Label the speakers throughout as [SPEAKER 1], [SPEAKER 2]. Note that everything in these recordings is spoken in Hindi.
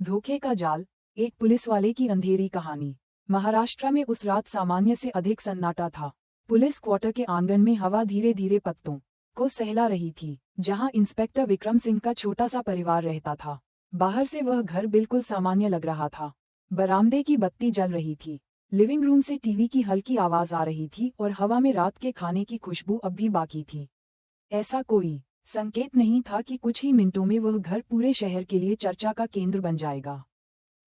[SPEAKER 1] धोखे का जाल, एक पुलिस वाले की अंधेरी कहानी। महाराष्ट्र में उस रात सामान्य से अधिक सन्नाटा था। पुलिस क्वार्टर के आंगन में हवा धीरे धीरे पत्तों को सहला रही थी, जहां इंस्पेक्टर विक्रम सिंह का छोटा सा परिवार रहता था। बाहर से वह घर बिल्कुल सामान्य लग रहा था। बरामदे की बत्ती जल रही थी, लिविंग रूम से टीवी की हल्की आवाज आ रही थी और हवा में रात के खाने की खुशबू अब भी बाकी थी। ऐसा कोई संकेत नहीं था कि कुछ ही मिनटों में वह घर पूरे शहर के लिए चर्चा का केंद्र बन जाएगा।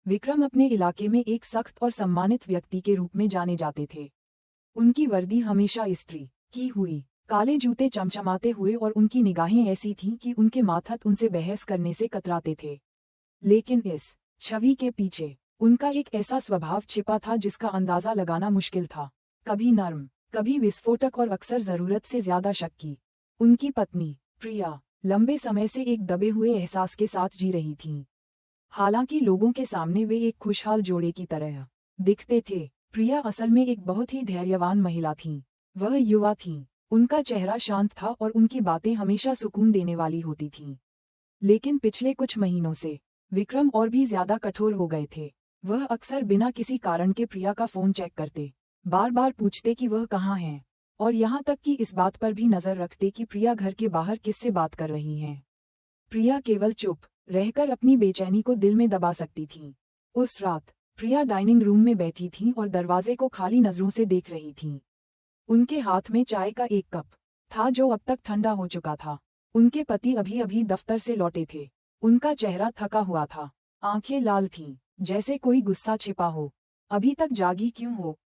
[SPEAKER 1] विक्रम अपने इलाके में एक सख्त और सम्मानित व्यक्ति के रूप में जाने जाते थे। उनकी वर्दी हमेशा इस्त्री की हुई, काले जूते चमचमाते हुए और उनकी निगाहें ऐसी थीं कि उनके माथत उनसे बहस करने से कतराते थे। लेकिन इस छवि के पीछे उनका एक ऐसा स्वभाव छिपा था जिसका अंदाजा लगाना मुश्किल था। कभी नर्म, कभी विस्फोटक और अक्सर जरूरत से ज्यादा शक्की। उनकी पत्नी प्रिया लंबे समय से एक दबे हुए एहसास के साथ जी रही थीं। हालांकि लोगों के सामने वे एक खुशहाल जोड़े की तरह दिखते थे, प्रिया असल में एक बहुत ही धैर्यवान महिला थीं। वह युवा थीं, उनका चेहरा शांत था और उनकी बातें हमेशा सुकून देने वाली होती थीं। लेकिन पिछले कुछ महीनों से विक्रम और भी ज्यादा कठोर हो गए थे। वह अक्सर बिना किसी कारण के प्रिया का फोन चेक करते, बार बार पूछते कि वह कहाँ हैं, और यहाँ तक कि इस बात पर भी नजर रखते कि प्रिया घर के बाहर किससे बात कर रही हैं। प्रिया केवल चुप रहकर अपनी बेचैनी को दिल में दबा सकती थी। उस रात प्रिया डाइनिंग रूम में बैठी थीं और दरवाजे को खाली नजरों से देख रही थीं। उनके हाथ में चाय का एक कप था जो अब तक ठंडा हो चुका था। उनके पति अभी अभी दफ्तर से लौटे थे। उनका चेहरा थका हुआ था, आंखें लाल थीं, जैसे कोई गुस्सा छिपा हो। अभी तक जागी क्यों हो?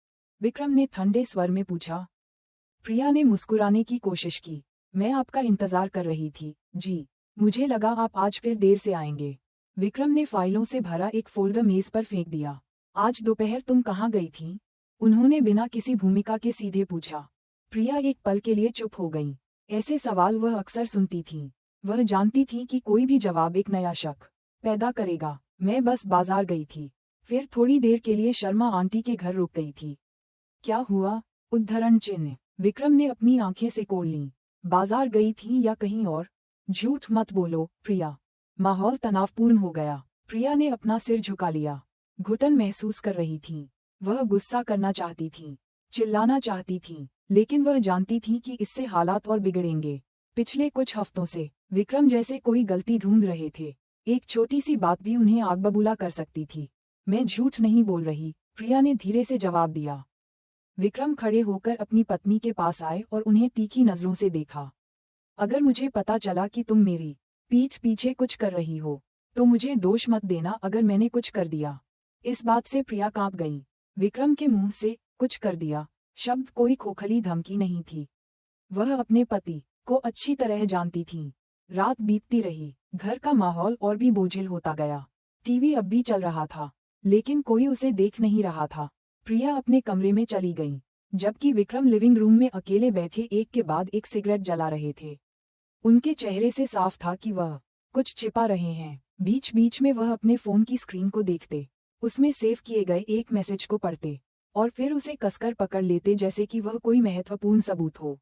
[SPEAKER 1] विक्रम ने ठंडे स्वर में पूछा। प्रिया ने मुस्कुराने की कोशिश की। मैं आपका इंतजार कर रही थी, जी। मुझे लगा आप आज फिर देर से आएंगे। विक्रम ने फाइलों से भरा एक फोल्डर मेज पर फेंक दिया। आज दोपहर तुम कहाँ गई थी? उन्होंने बिना किसी भूमिका के सीधे पूछा। प्रिया एक पल के लिए चुप हो गई। ऐसे सवाल वह अक्सर सुनती थीं। वह जानती थी कि कोई भी जवाब एक नया शक पैदा करेगा। मैं बस बाजार गई थी, फिर थोड़ी देर के लिए शर्मा आंटी के घर रुक गई थी। क्या हुआ? उद्धरण चिन्ह। विक्रम ने अपनी आंखें सिकोड़ लीं। बाजार गई थी या कहीं और? झूठ मत बोलो, प्रिया। माहौल तनावपूर्ण हो गया। प्रिया ने अपना सिर झुका लिया, घुटन महसूस कर रही थी। वह गुस्सा करना चाहती थी, चिल्लाना चाहती थी, लेकिन वह जानती थी कि इससे हालात और बिगड़ेंगे। पिछले कुछ हफ्तों से विक्रम जैसे कोई गलती ढूंढ रहे थे। एक छोटी सी बात भी उन्हें आग बबूला कर सकती थी। मैं झूठ नहीं बोल रही, प्रिया ने धीरे से जवाब दिया। विक्रम खड़े होकर अपनी पत्नी के पास आए और उन्हें तीखी नजरों से देखा। अगर मुझे पता चला कि तुम मेरी पीठ पीछे कुछ कर रही हो, तो मुझे दोष मत देना अगर मैंने कुछ कर दिया। इस बात से प्रिया कांप गई। विक्रम के मुंह से कुछ कर दिया शब्द कोई खोखली धमकी नहीं थी। वह अपने पति को अच्छी तरह जानती थीं। रात बीतती रही, घर का माहौल और भी बोझिल होता गया। टीवी अब भी चल रहा था, लेकिन कोई उसे देख नहीं रहा था। प्रिया अपने कमरे में चली गई, जबकि विक्रम लिविंग रूम में अकेले बैठे एक के बाद एक सिगरेट जला रहे थे। उनके चेहरे से साफ था कि वह कुछ छिपा रहे हैं। बीच बीच में वह अपने फोन की स्क्रीन को देखते, उसमें सेव किए गए एक मैसेज को पढ़ते, और फिर उसे कसकर पकड़ लेते जैसे कि वह कोई महत्वपूर्ण सबूत हो।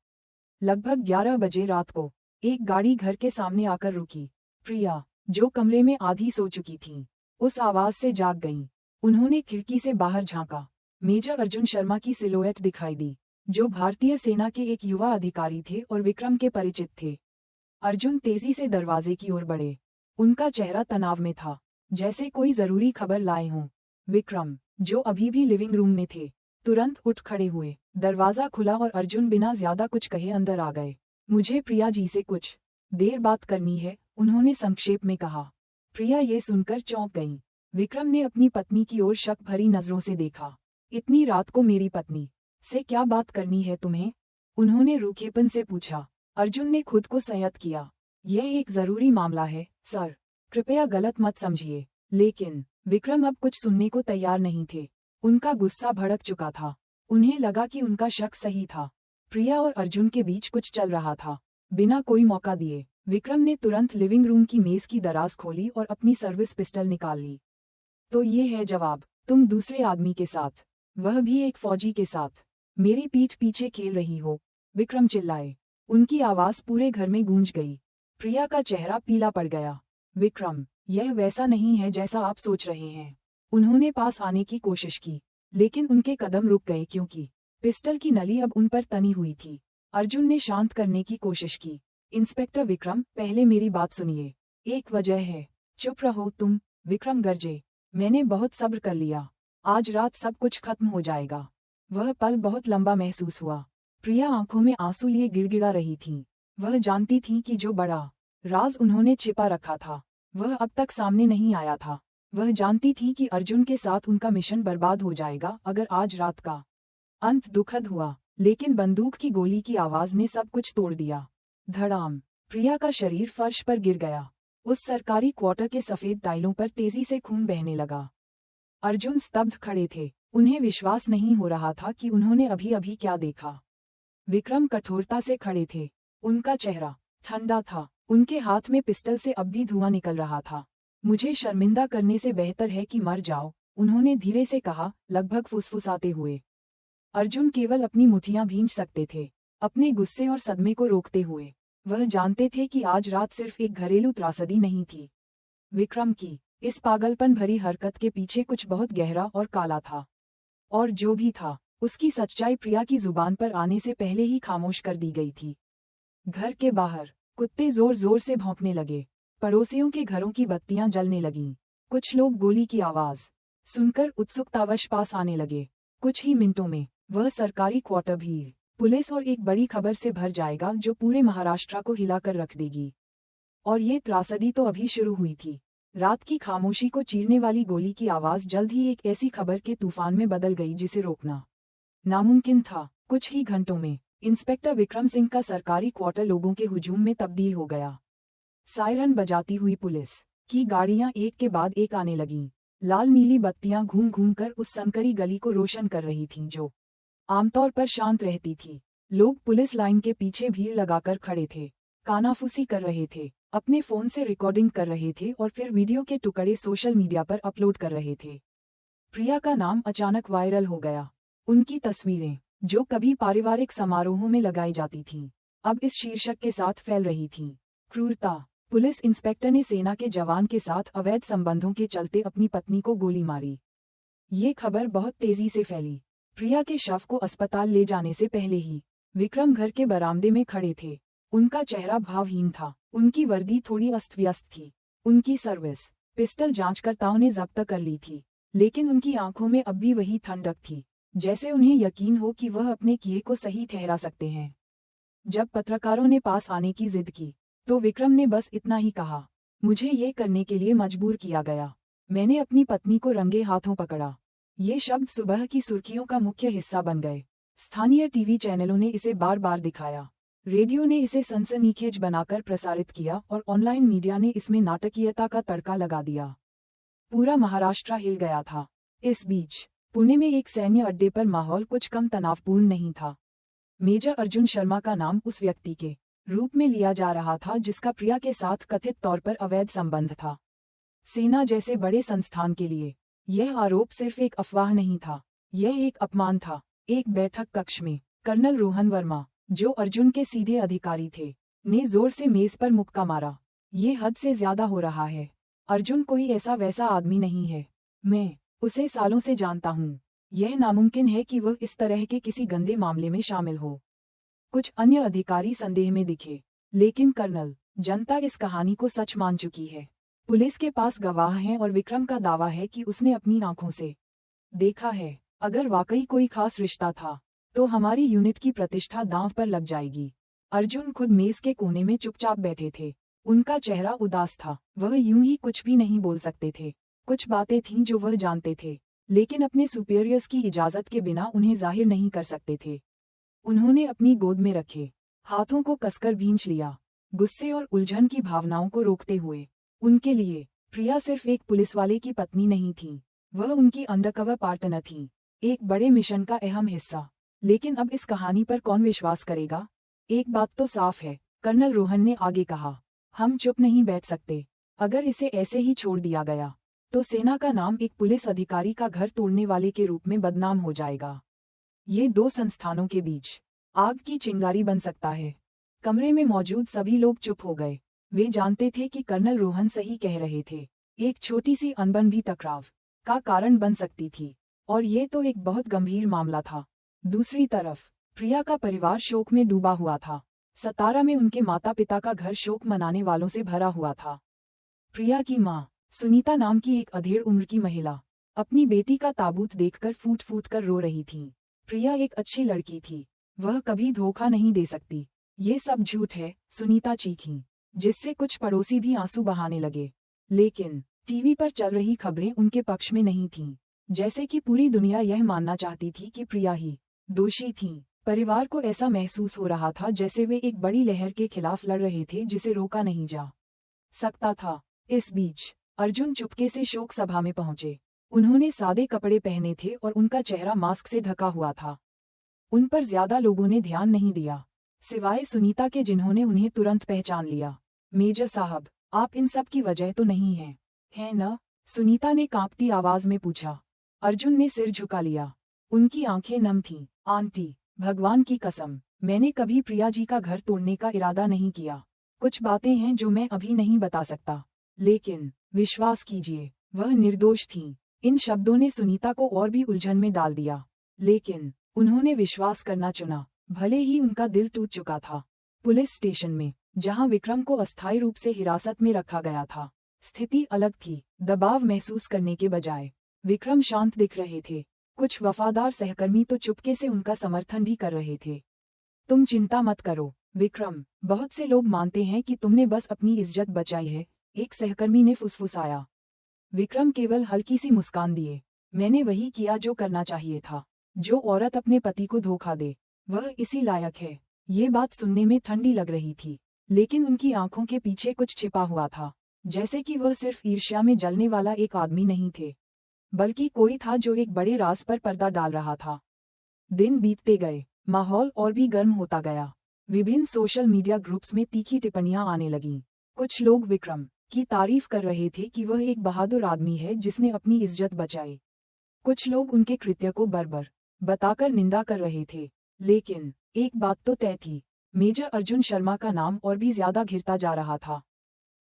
[SPEAKER 1] लगभग 11 बजे रात को एक गाड़ी घर के सामने आकर रुकी। प्रिया, जो कमरे में आधी सो चुकी थीं, उस आवाज से जाग गईं। उन्होंने खिड़की से बाहर झांका। मेजर अर्जुन शर्मा की सिलोएट दिखाई दी, जो भारतीय सेना के एक युवा अधिकारी थे और विक्रम के परिचित थे। अर्जुन तेजी से दरवाजे की ओर बढ़े। उनका चेहरा तनाव में था, जैसे कोई जरूरी खबर लाए हों। विक्रम, जो अभी भी लिविंग रूम में थे, तुरंत उठ खड़े हुए। दरवाजा खुला और अर्जुन बिना ज्यादा कुछ कहे अंदर आ गए। मुझे प्रिया जी से कुछ देर बात करनी है, उन्होंने संक्षेप में कहा। प्रिया ये सुनकर चौंक गईं। विक्रम ने अपनी पत्नी की ओर शक भरी नजरों से देखा। इतनी रात को मेरी पत्नी से क्या बात करनी है तुम्हें? उन्होंने रूखेपन से पूछा। अर्जुन ने खुद को संयत किया। यह एक जरूरी मामला है, सर। कृपया गलत मत समझिए। लेकिन विक्रम अब कुछ सुनने को तैयार नहीं थे। उनका गुस्सा भड़क चुका था। उन्हें लगा कि उनका शक सही था। प्रिया और अर्जुन के बीच कुछ चल रहा था। बिना कोई मौका दिए विक्रम ने तुरंत लिविंग रूम की मेज की दराज खोली और अपनी सर्विस पिस्टल निकाल ली। तो ये है जवाब, तुम दूसरे आदमी के साथ, वह भी एक फौजी के साथ, मेरी पीठ पीछे खेल रही हो? विक्रम चिल्लाए। उनकी आवाज पूरे घर में गूंज गई। प्रिया का चेहरा पीला पड़ गया। विक्रम, यह वैसा नहीं है जैसा आप सोच रहे हैं। उन्होंने पास आने की कोशिश की, लेकिन उनके कदम रुक गए क्योंकि पिस्टल की नली अब उन पर तनी हुई थी। अर्जुन ने शांत करने की कोशिश की। इंस्पेक्टर विक्रम, पहले मेरी बात सुनिए। एक वजह है। चुप रहो तुम, विक्रम गरजे। मैंने बहुत सब्र कर लिया। आज रात सब कुछ खत्म हो जाएगा। वह पल बहुत लंबा महसूस हुआ। प्रिया आंखों में आंसू लिए गिड़गिड़ा रही थी। वह जानती थी कि जो बड़ा राज उन्होंने छिपा रखा था, वह अब तक सामने नहीं आया था। वह जानती थी कि अर्जुन के साथ उनका मिशन बर्बाद हो जाएगा अगर आज रात का अंत दुखद हुआ। लेकिन बंदूक की गोली की आवाज ने सब कुछ तोड़ दिया। धड़ाम। प्रिया का शरीर फर्श पर गिर गया। उस सरकारी क्वार्टर के सफेद टाइलों पर तेजी से खून बहने लगा। अर्जुन स्तब्ध खड़े थे। उन्हें विश्वास नहीं हो रहा था कि उन्होंने अभी अभी क्या देखा। विक्रम कठोरता से खड़े थे। उनका चेहरा ठंडा था। उनके हाथ में पिस्टल से अब भी धुआं निकल रहा था। मुझे शर्मिंदा करने से बेहतर है कि मर जाओ, उन्होंने धीरे से कहा, लगभग फुसफुसाते हुए। अर्जुन केवल अपनी मुठ्ठियां भींच सकते थे, अपने गुस्से और सदमे को रोकते हुए। वह जानते थे कि आज रात सिर्फ एक घरेलू त्रासदी नहीं थी। विक्रम की इस पागलपन भरी हरकत के पीछे कुछ बहुत गहरा और काला था। और जो भी था, उसकी सच्चाई प्रिया की जुबान पर आने से पहले ही खामोश कर दी गई थी। घर के बाहर कुत्ते जोर जोर से भौंकने लगे। पड़ोसियों के घरों की बत्तियां जलने लगीं। कुछ लोग गोली की आवाज सुनकर उत्सुकतावश पास आने लगे। कुछ ही मिनटों में वह सरकारी क्वार्टर भीड़, पुलिस और एक बड़ी खबर से भर जाएगा जो पूरे महाराष्ट्र को हिलाकर रख देगी। और ये त्रासदी तो अभी शुरू हुई थी। रात की खामोशी को चीरने वाली गोली की आवाज जल्द ही एक ऐसी खबर के तूफान में बदल गई जिसे रोकना नामुमकिन था। कुछ ही घंटों में इंस्पेक्टर विक्रम सिंह का सरकारी क्वार्टर लोगों के हुजूम में तब्दील हो गया। सायरन बजाती हुई पुलिस की गाड़ियां एक के बाद एक आने लगीं। लाल नीली बत्तियां घूम घूम कर उस संकरी गली को रोशन कर रही थीं जो आमतौर पर शांत रहती थी। लोग पुलिस लाइन के पीछे भीड़ लगाकर खड़े थे, कानाफूसी कर रहे थे, अपने फोन से रिकॉर्डिंग कर रहे थे और फिर वीडियो के टुकड़े सोशल मीडिया पर अपलोड कर रहे थे। प्रिया का नाम अचानक वायरल हो गया। उनकी तस्वीरें, जो कभी पारिवारिक समारोहों में लगाई जाती थीं, अब इस शीर्षक के साथ फैल रही थीं। क्रूरता। पुलिस इंस्पेक्टर ने सेना के जवान के साथ अवैध संबंधों के चलते अपनी पत्नी को गोली मारी। ये खबर बहुत तेजी से फैली। प्रिया के शव को अस्पताल ले जाने से पहले ही विक्रम घर के बरामदे में खड़े थे। उनका चेहरा भावहीन था। उनकी वर्दी थोड़ी अस्त व्यस्त थी। उनकी सर्विस पिस्टल जांचकर्ताओं ने जब्त कर ली थी, लेकिन उनकी आंखों में अब भी वही ठंडक थी, जैसे उन्हें यकीन हो कि वह अपने किए को सही ठहरा सकते हैं। जब पत्रकारों ने पास आने की जिद की, तो विक्रम ने बस इतना ही कहा, मुझे ये करने के लिए मजबूर किया गया। मैंने अपनी पत्नी को रंगे हाथों पकड़ा। ये शब्द सुबह की सुर्खियों का मुख्य हिस्सा बन गए। स्थानीय टीवी चैनलों ने इसे बार बार दिखाया, रेडियो ने इसे सनसनीखेज बनाकर प्रसारित किया और ऑनलाइन मीडिया ने इसमें नाटकीयता का तड़का लगा दिया। पूरा महाराष्ट्र हिल गया था। इस बीच पुणे में एक सैन्य अड्डे पर माहौल कुछ कम तनावपूर्ण नहीं था। मेजर अर्जुन शर्मा का नाम उस व्यक्ति के रूप में लिया जा रहा था जिसका प्रिया के साथ कथित तौर पर अवैध संबंध था। सेना जैसे बड़े संस्थान के लिए यह आरोप सिर्फ एक अफवाह नहीं था, यह एक अपमान था। एक बैठक कक्ष में कर्नल रोहन वर्मा, जो अर्जुन के सीधे अधिकारी थे, ने जोर से मेज पर मुक्का मारा। ये हद से ज्यादा हो रहा है। अर्जुन कोई ऐसा वैसा आदमी नहीं है। मैं उसे सालों से जानता हूँ। यह नामुमकिन है कि वह इस तरह के किसी गंदे मामले में शामिल हो। कुछ अन्य अधिकारी संदेह में दिखे, लेकिन कर्नल, जनता इस कहानी को सच मान चुकी है। पुलिस के पास गवाह हैं और विक्रम का दावा है कि उसने अपनी आंखों से देखा है। अगर वाकई कोई खास रिश्ता था, तो हमारी यूनिट की प्रतिष्ठा दांव पर लग जाएगी। अर्जुन खुद मेज के कोने में चुपचाप बैठे थे। उनका चेहरा उदास था। वह यूं ही कुछ भी नहीं बोल सकते थे। कुछ बातें थीं जो वह जानते थे, लेकिन अपने सुपीरियर्स की इजाजत के बिना उन्हें जाहिर नहीं कर सकते थे। उन्होंने अपनी गोद में रखे हाथों को कसकर भींच लिया, गुस्से और उलझन की भावनाओं को रोकते हुए। उनके लिए प्रिया सिर्फ एक पुलिसवाले की पत्नी नहीं थी, वह उनकी अंडरकवर पार्टनर थी, एक बड़े मिशन का अहम हिस्सा। लेकिन अब इस कहानी पर कौन विश्वास करेगा? एक बात तो साफ है, कर्नल रोहन ने आगे कहा, हम चुप नहीं बैठ सकते। अगर इसे ऐसे ही छोड़ दिया गया, तो सेना का नाम एक पुलिस अधिकारी का घर तोड़ने वाले के रूप में बदनाम हो जाएगा। ये दो संस्थानों के बीच आग की चिंगारी बन सकता है। कमरे में मौजूद सभी लोग चुप हो गए। वे जानते थे कि कर्नल रोहन सही कह रहे थे। एक छोटी सी अनबन भी टकराव का कारण बन सकती थी, और ये तो एक बहुत गंभीर मामला था। दूसरी तरफ प्रिया का परिवार शोक में डूबा हुआ था। सतारा में उनके माता पिता का घर शोक मनाने वालों से भरा हुआ था। प्रिया की मां, सुनीता नाम की एक अधेड़ उम्र की महिला, अपनी बेटी का ताबूत देखकर फूट फूट कर रो रही थी। प्रिया एक अच्छी लड़की थी, वह कभी धोखा नहीं दे सकती। ये सब झूठ है, सुनीता चीखी, जिससे कुछ पड़ोसी भी आंसू बहाने लगे। लेकिन टीवी पर चल रही खबरें उनके पक्ष में नहीं थीं, जैसे कि पूरी दुनिया यह मानना चाहती थी कि प्रिया ही दोषी थीं। परिवार को ऐसा महसूस हो रहा था जैसे वे एक बड़ी लहर के खिलाफ लड़ रहे थे जिसे रोका नहीं जा सकता था। इस बीच अर्जुन चुपके से शोक सभा में पहुंचे। उन्होंने सादे कपड़े पहने थे और उनका चेहरा मास्क से ढका हुआ था। उन पर ज्यादा लोगों ने ध्यान नहीं दिया, सिवाय सुनीता के, जिन्होंने उन्हें तुरंत पहचान लिया। मेजर साहब, आप इन सब की वजह तो नहीं हैं, है न? सुनीता ने कांपती आवाज में पूछा। अर्जुन ने सिर झुका लिया। उनकी आंखें नम थीं। आंटी, भगवान की कसम, मैंने कभी प्रिया जी का घर तोड़ने का इरादा नहीं किया। कुछ बातें हैं जो मैं अभी नहीं बता सकता, लेकिन विश्वास कीजिए, वह निर्दोष थीं। इन शब्दों ने सुनीता को और भी उलझन में डाल दिया, लेकिन उन्होंने विश्वास करना चुना, भले ही उनका दिल टूट चुका था। पुलिस स्टेशन में, जहां विक्रम को अस्थायी रूप से हिरासत में रखा गया था, स्थिति अलग थी। दबाव महसूस करने के बजाय विक्रम शांत दिख रहे थे। कुछ वफादार सहकर्मी तो चुपके से उनका समर्थन भी कर रहे थे। तुम चिंता मत करो विक्रम, बहुत से लोग मानते हैं कि तुमने बस अपनी इज्जत बचाई है, एक सहकर्मी ने फुसफुसाया। विक्रम केवल हल्की सी मुस्कान दिए। मैंने वही किया जो करना चाहिए था। जो औरत अपने पति को धोखा दे, वह इसी लायक है। ये बात सुनने में ठंडी लग रही थी, लेकिन उनकी आंखों के पीछे कुछ छिपा हुआ था, जैसे कि वह सिर्फ ईर्ष्या में जलने वाला एक आदमी नहीं थे, बल्कि कोई था जो एक बड़े राज पर पर्दा डाल रहा था। दिन बीतते गए, माहौल और भी गर्म होता गया। विभिन्न सोशल मीडिया ग्रुप्स में तीखी टिप्पणियां आने लगीं। कुछ लोग विक्रम की तारीफ कर रहे थे कि वह एक बहादुर आदमी है जिसने अपनी इज्जत बचाई। कुछ लोग उनके कृत्य को बर्बर बताकर निंदा कर रहे थे। लेकिन एक बात तो तय थी, मेजर अर्जुन शर्मा का नाम और भी ज्यादा घिरता जा रहा था।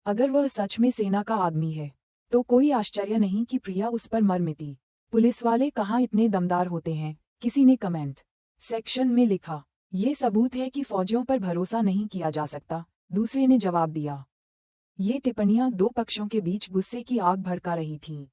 [SPEAKER 1] अगर वह सच में सेना का आदमी है, तो कोई आश्चर्य नहीं कि प्रिया उस पर मर मिटी। पुलिस वाले कहाँ इतने दमदार होते हैं, किसी ने कमेंट सेक्शन में लिखा। ये सबूत है कि फौजियों पर भरोसा नहीं किया जा सकता, दूसरे ने जवाब दिया। ये टिप्पणियां दो पक्षों के बीच गुस्से की आग भड़का रही थीं।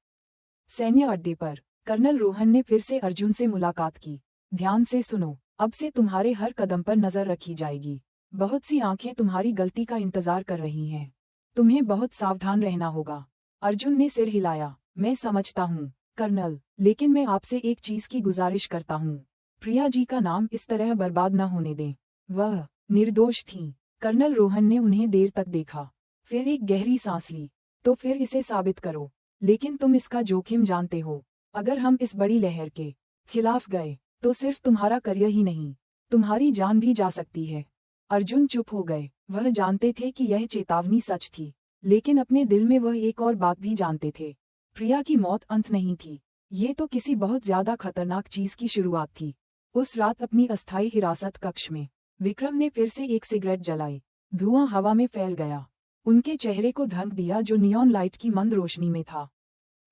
[SPEAKER 1] सैन्य अड्डे पर कर्नल रोहन ने फिर से अर्जुन से मुलाकात की। ध्यान से सुनो, अब से तुम्हारे हर कदम पर नजर रखी जाएगी। बहुत सी आंखें तुम्हारी गलती का इंतजार कर रही हैं। तुम्हें बहुत सावधान रहना होगा। अर्जुन ने सिर हिलाया। मैं समझता हूँ कर्नल, लेकिन मैं आपसे एक चीज की गुजारिश करता हूँ। प्रिया जी का नाम इस तरह बर्बाद न होने दें। वह निर्दोष थीं। कर्नल रोहन ने उन्हें देर तक देखा, फिर एक गहरी सांस ली। तो फिर इसे साबित करो, लेकिन तुम इसका जोखिम जानते हो। अगर हम इस बड़ी लहर के खिलाफ गए, तो सिर्फ तुम्हारा करियर ही नहीं, तुम्हारी जान भी जा सकती है। अर्जुन चुप हो गए। वह जानते थे कि यह चेतावनी सच थी, लेकिन अपने दिल में वह एक और बात भी जानते थे। प्रिया की मौत अंत नहीं थी, ये तो किसी बहुत ज्यादा खतरनाक चीज की शुरुआत थी। उस रात अपनी अस्थायी हिरासत कक्ष में विक्रम ने फिर से एक सिगरेट जलाई। धुआं हवा में फैल गया, उनके चेहरे को ढक दिया जो नियॉन लाइट की मंद रोशनी में था।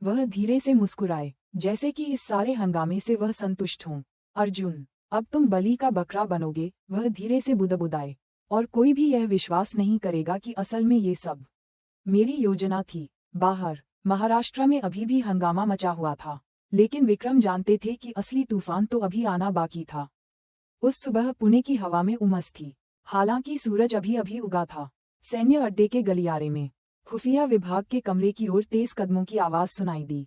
[SPEAKER 1] वह धीरे से मुस्कुराए, जैसे कि इस सारे हंगामे से वह संतुष्ट हों। अर्जुन, अब तुम बलि का बकरा बनोगे, वह धीरे से बुदबुदाए। और कोई भी यह विश्वास नहीं करेगा कि असल में ये सब मेरी योजना थी। बाहर महाराष्ट्र में अभी भी हंगामा मचा हुआ था, लेकिन विक्रम जानते थे कि असली तूफान तो अभी आना बाकी था। उस सुबह पुणे की हवा में उमस थी, हालांकि सूरज अभी अभी उगा था। सैन्य अड्डे के गलियारे में खुफिया विभाग के कमरे की ओर तेज कदमों की आवाज सुनाई दी।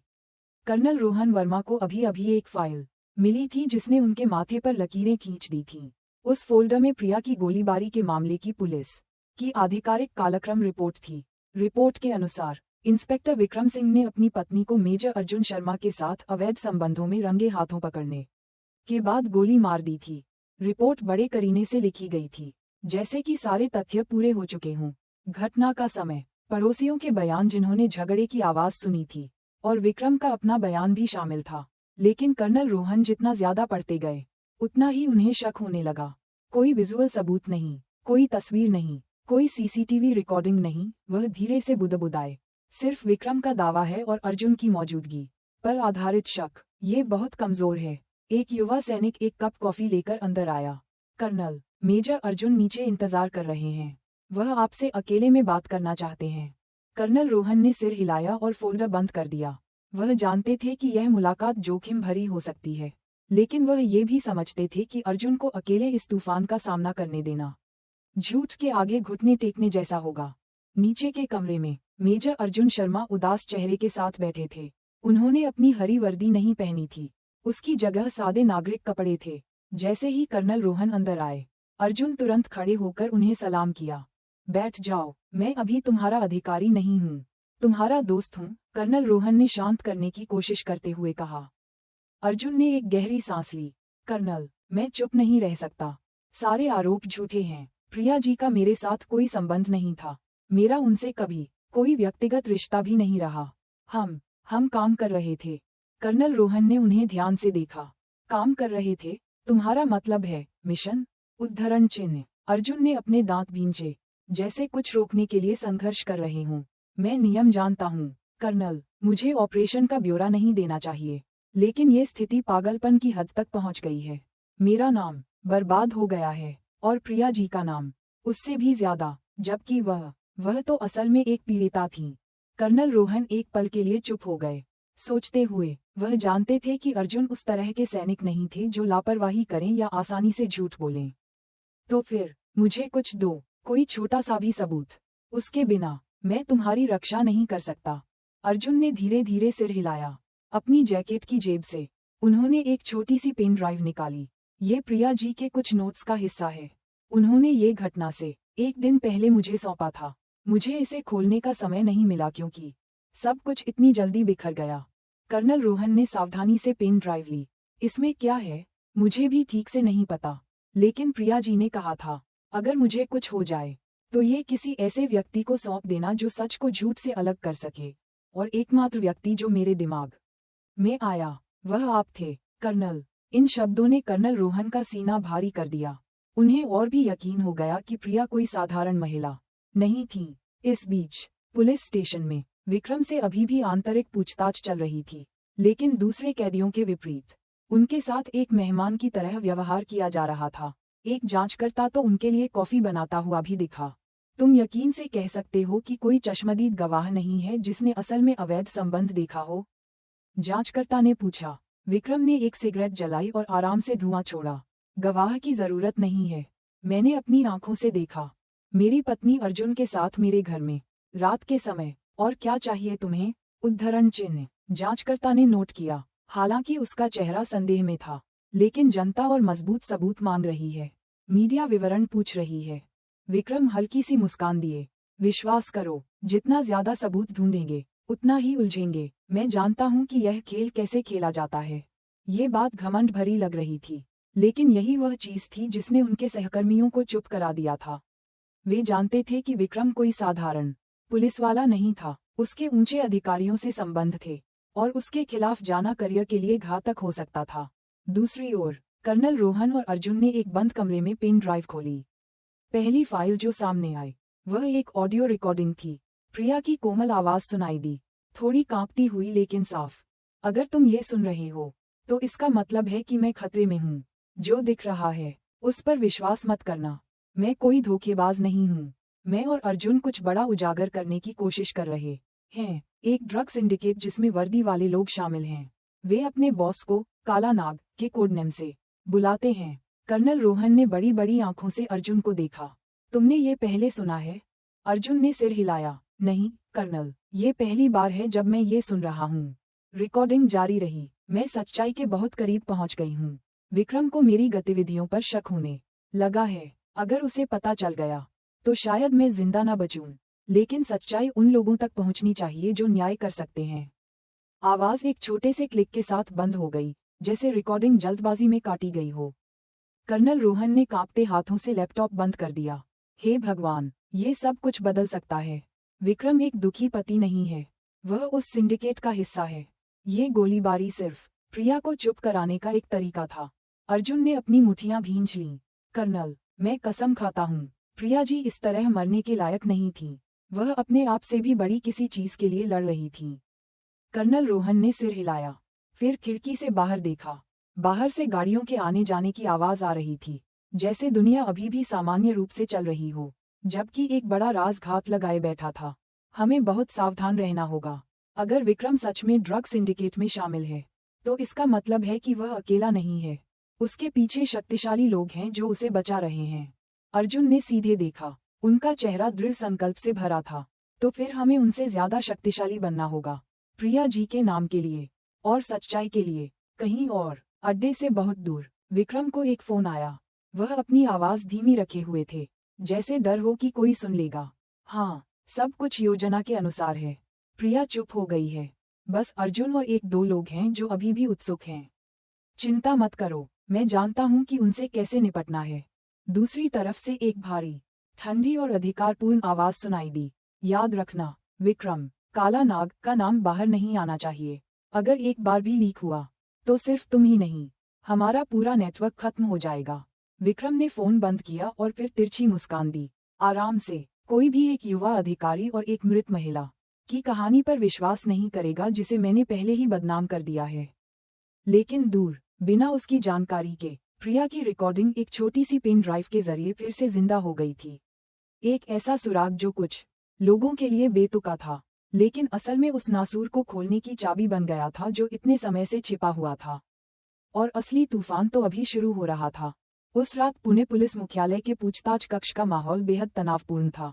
[SPEAKER 1] कर्नल रोहन वर्मा को अभी अभी एक फाइल मिली थी जिसने उनके माथे पर लकीरें खींच दी थीं। उस फोल्डर में प्रिया की गोलीबारी के मामले की पुलिस की आधिकारिक कालक्रम रिपोर्ट थी। रिपोर्ट के अनुसार इंस्पेक्टर विक्रम सिंह ने अपनी पत्नी को मेजर अर्जुन शर्मा के साथ अवैध संबंधों में रंगे हाथों पकड़ने के बाद गोली मार दी थी। रिपोर्ट बड़े करीने से लिखी गई थी, जैसे कि सारे तथ्य पूरे हो चुके हों। घटना का समय, पड़ोसियों के बयान जिन्होंने झगड़े की आवाज सुनी थी, और विक्रम का अपना बयान भी शामिल था। लेकिन कर्नल रोहन जितना ज्यादा पढ़ते गए, उतना ही उन्हें शक होने लगा। कोई विजुअल सबूत नहीं, कोई तस्वीर नहीं, कोई सीसीटीवी रिकॉर्डिंग नहीं। वह धीरे से बुदबुदाए। सिर्फ विक्रम का दावा है और अर्जुन की मौजूदगी पर आधारित शक, ये बहुत कमजोर है। एक युवा सैनिक एक कप कॉफी लेकर अंदर आया। कर्नल, मेजर अर्जुन नीचे इंतजार कर रहे हैं। वह आपसे अकेले में बात करना चाहते हैं। कर्नल रोहन ने सिर हिलाया और फोल्डर बंद कर दिया। वह जानते थे कि यह मुलाकात जोखिम भरी हो सकती है, लेकिन वह ये भी समझते थे कि अर्जुन को अकेले इस तूफान का सामना करने देना झूठ के आगे घुटने टेकने जैसा होगा। नीचे के कमरे में मेजर अर्जुन शर्मा उदास चेहरे के साथ बैठे थे। उन्होंने अपनी हरी वर्दी नहीं पहनी थी, उसकी जगह सादे नागरिक कपड़े थे। जैसे ही कर्नल रोहन अंदर आए, अर्जुन तुरंत खड़े होकर उन्हें सलाम किया। बैठ जाओ, मैं अभी तुम्हारा अधिकारी नहीं हूँ, तुम्हारा दोस्त हूँ, कर्नल रोहन ने शांत करने की कोशिश करते हुए कहा। अर्जुन ने एक गहरी सांस ली। कर्नल, मैं चुप नहीं रह सकता। सारे आरोप झूठे हैं। प्रिया जी का मेरे साथ कोई संबंध नहीं था। मेरा उनसे कभी कोई व्यक्तिगत रिश्ता भी नहीं रहा। हम काम कर रहे थे। कर्नल रोहन ने उन्हें ध्यान से देखा। काम कर रहे थे? तुम्हारा मतलब है मिशन? उद्धरण चिन्ह। अर्जुन ने अपने दांत भींचे, जैसे कुछ रोकने के लिए संघर्ष कर रहे हूँ। मैं नियम जानता हूँ कर्नल, मुझे ऑपरेशन का ब्यौरा नहीं देना चाहिए, लेकिन ये स्थिति पागलपन की हद तक पहुँच गई है। मेरा नाम बर्बाद हो गया है, और प्रिया जी का नाम उससे भी ज्यादा, जबकि वह तो असल में एक पीड़िता थी। कर्नल रोहन एक पल के लिए चुप हो गए, सोचते हुए। वह जानते थे कि अर्जुन उस तरह के सैनिक नहीं थे जो लापरवाही करें या आसानी से झूठ बोलें। तो फिर मुझे कुछ दो, कोई छोटा सा भी सबूत। उसके बिना मैं तुम्हारी रक्षा नहीं कर सकता। अर्जुन ने धीरे धीरे सिर हिलाया। अपनी जैकेट की जेब से उन्होंने एक छोटी सी पेन ड्राइव निकाली। ये प्रिया जी के कुछ नोट्स का हिस्सा है। उन्होंने ये घटना से एक दिन पहले मुझे सौंपा था। मुझे इसे खोलने का समय नहीं मिला क्योंकि सब कुछ इतनी जल्दी बिखर गया। कर्नल रोहन ने सावधानी से पेन ड्राइव ली। इसमें क्या है मुझे भी ठीक से नहीं पता, लेकिन प्रिया जी ने कहा था अगर मुझे कुछ हो जाए तो ये किसी ऐसे व्यक्ति को सौंप देना जो सच को झूठ से अलग कर सके, और एकमात्र व्यक्ति जो मेरे दिमाग में आया वह आप थे कर्नल। इन शब्दों ने कर्नल रोहन का सीना भारी कर दिया। उन्हें और भी यकीन हो गया कि प्रिया कोई साधारण महिला नहीं थी। इस बीच पुलिस स्टेशन में विक्रम से अभी भी आंतरिक पूछताछ चल रही थी, लेकिन दूसरे कैदियों के विपरीत उनके साथ एक मेहमान की तरह व्यवहार किया जा रहा था। एक जांचकर्ता तो उनके लिए कॉफी बनाता हुआ भी दिखा। तुम यकीन से कह सकते हो कि कोई चश्मदीद गवाह नहीं है जिसने असल में अवैध संबंध देखा हो? जांचकर्ता ने पूछा। विक्रम ने एक सिगरेट जलाई और आराम से धुआं छोड़ा। गवाह की जरूरत नहीं है, मैंने अपनी आंखों से देखा। मेरी पत्नी अर्जुन के साथ मेरे घर में रात के समय। और क्या चाहिए तुम्हें? उद्धरण चिन्ह। जांचकर्ता ने नोट किया। हालांकि उसका चेहरा संदेह में था, लेकिन जनता और मजबूत सबूत मांग रही है। मीडिया विवरण पूछ रही है। विक्रम हल्की सी मुस्कान दिए। विश्वास करो, जितना ज्यादा सबूत ढूंढेंगे उतना ही उलझेंगे। मैं जानता हूँ कि यह खेल कैसे खेला जाता है। ये बात घमंड भरी लग रही थी, लेकिन यही वह चीज थी जिसने उनके सहकर्मियों को चुप करा दिया था। वे जानते थे कि विक्रम कोई साधारण पुलिस वाला नहीं था। उसके ऊंचे अधिकारियों से संबंध थे, और उसके खिलाफ जाना करियर के लिए घातक हो सकता था। दूसरी ओर कर्नल रोहन और अर्जुन ने एक बंद कमरे में पेन ड्राइव खोली। पहली फाइल जो सामने आई वह एक ऑडियो रिकॉर्डिंग थी। प्रिया की कोमल आवाज सुनाई दी, थोड़ी कांपती हुई लेकिन साफ। अगर तुम ये सुन रहे हो तो इसका मतलब है कि मैं खतरे में हूँ। जो दिख रहा है उस पर विश्वास मत करना। मैं कोई धोखेबाज नहीं हूँ। मैं और अर्जुन कुछ बड़ा उजागर करने की कोशिश कर रहे हैं। एक ड्रग सिंडिकेट जिसमें वर्दी वाले लोग शामिल हैं। वे अपने बॉस को काला नाग के कोड नेम से बुलाते हैं। कर्नल रोहन ने बड़ी बड़ी आंखों से अर्जुन को देखा। तुमने ये पहले सुना है? अर्जुन ने सिर हिलाया। नहीं कर्नल, ये पहली बार है जब मैं ये सुन रहा हूँ। रिकॉर्डिंग जारी रही। मैं सच्चाई के बहुत करीब पहुँच गई हूँ। विक्रम को मेरी गतिविधियों पर शक होने लगा है। अगर उसे पता चल गया तो शायद मैं जिंदा न बचूं, लेकिन सच्चाई उन लोगों तक पहुंचनी चाहिए जो न्याय कर सकते हैं। आवाज एक छोटे से क्लिक के साथ बंद हो गई, जैसे रिकॉर्डिंग जल्दबाजी में काटी गई हो। कर्नल रोहन ने कांपते हाथों से लैपटॉप बंद कर दिया। हे भगवान, ये सब कुछ बदल सकता है। विक्रम एक दुखी पति नहीं है, वह उस सिंडिकेट का हिस्सा है। ये गोलीबारी सिर्फ प्रिया को चुप कराने का एक तरीका था। अर्जुन ने अपनी मुठियां भींच लीं। कर्नल, मैं कसम खाता हूँ, प्रिया जी इस तरह मरने के लायक नहीं थी। वह अपने आप से भी बड़ी किसी चीज के लिए लड़ रही थी। कर्नल रोहन ने सिर हिलाया, फिर खिड़की से बाहर देखा। बाहर से गाड़ियों के आने जाने की आवाज आ रही थी, जैसे दुनिया अभी भी सामान्य रूप से चल रही हो, जबकि एक बड़ा राज घात लगाए बैठा था। हमें बहुत सावधान रहना होगा। अगर विक्रम सच में ड्रग सिंडिकेट में शामिल है, तो इसका मतलब है कि वह अकेला नहीं है। उसके पीछे शक्तिशाली लोग हैं जो उसे बचा रहे हैं। अर्जुन ने सीधे देखा, उनका चेहरा दृढ़ संकल्प से भरा था। तो फिर हमें उनसे ज्यादा शक्तिशाली बनना होगा, प्रिया जी के नाम के लिए, और सच्चाई के लिए। कहीं और, अड्डे से बहुत दूर, विक्रम को एक फोन आया। वह अपनी आवाज धीमी रखे हुए थे, जैसे डर हो कि कोई सुन लेगा। हाँ, सब कुछ योजना के अनुसार है। प्रिया चुप हो गई है। बस अर्जुन और एक दो लोग हैं जो अभी भी उत्सुक हैं। चिंता मत करो, मैं जानता हूँ कि उनसे कैसे निपटना है। दूसरी तरफ से एक भारी, ठंडी और अधिकारपूर्ण आवाज सुनाई दी। याद रखना, विक्रम, काला नाग का नाम बाहर नहीं आना चाहिए। अगर एक बार भी लीक हुआ, तो सिर्फ तुम ही नहीं, हमारा पूरा नेटवर्क खत्म हो जाएगा। विक्रम ने फोन बंद किया और फिर तिरछी मुस्कान दी। आराम से, कोई भी एक युवा अधिकारी और एक मृत महिला की कहानी पर विश्वास नहीं करेगा जिसे मैंने पहले ही बदनाम कर दिया है। लेकिन दूर, बिना उसकी जानकारी के, प्रिया की रिकॉर्डिंग एक छोटी सी पेन ड्राइव के जरिए फिर से जिंदा हो गई थी। एक ऐसा सुराग जो कुछ लोगों के लिए बेतुका था, लेकिन असल में उस नासूर को खोलने की चाबी बन गया था जो इतने समय से छिपा हुआ था। और असली तूफान तो अभी शुरू हो रहा था। उस रात पुणे पुलिस मुख्यालय के पूछताछ कक्ष का माहौल बेहद तनावपूर्ण था।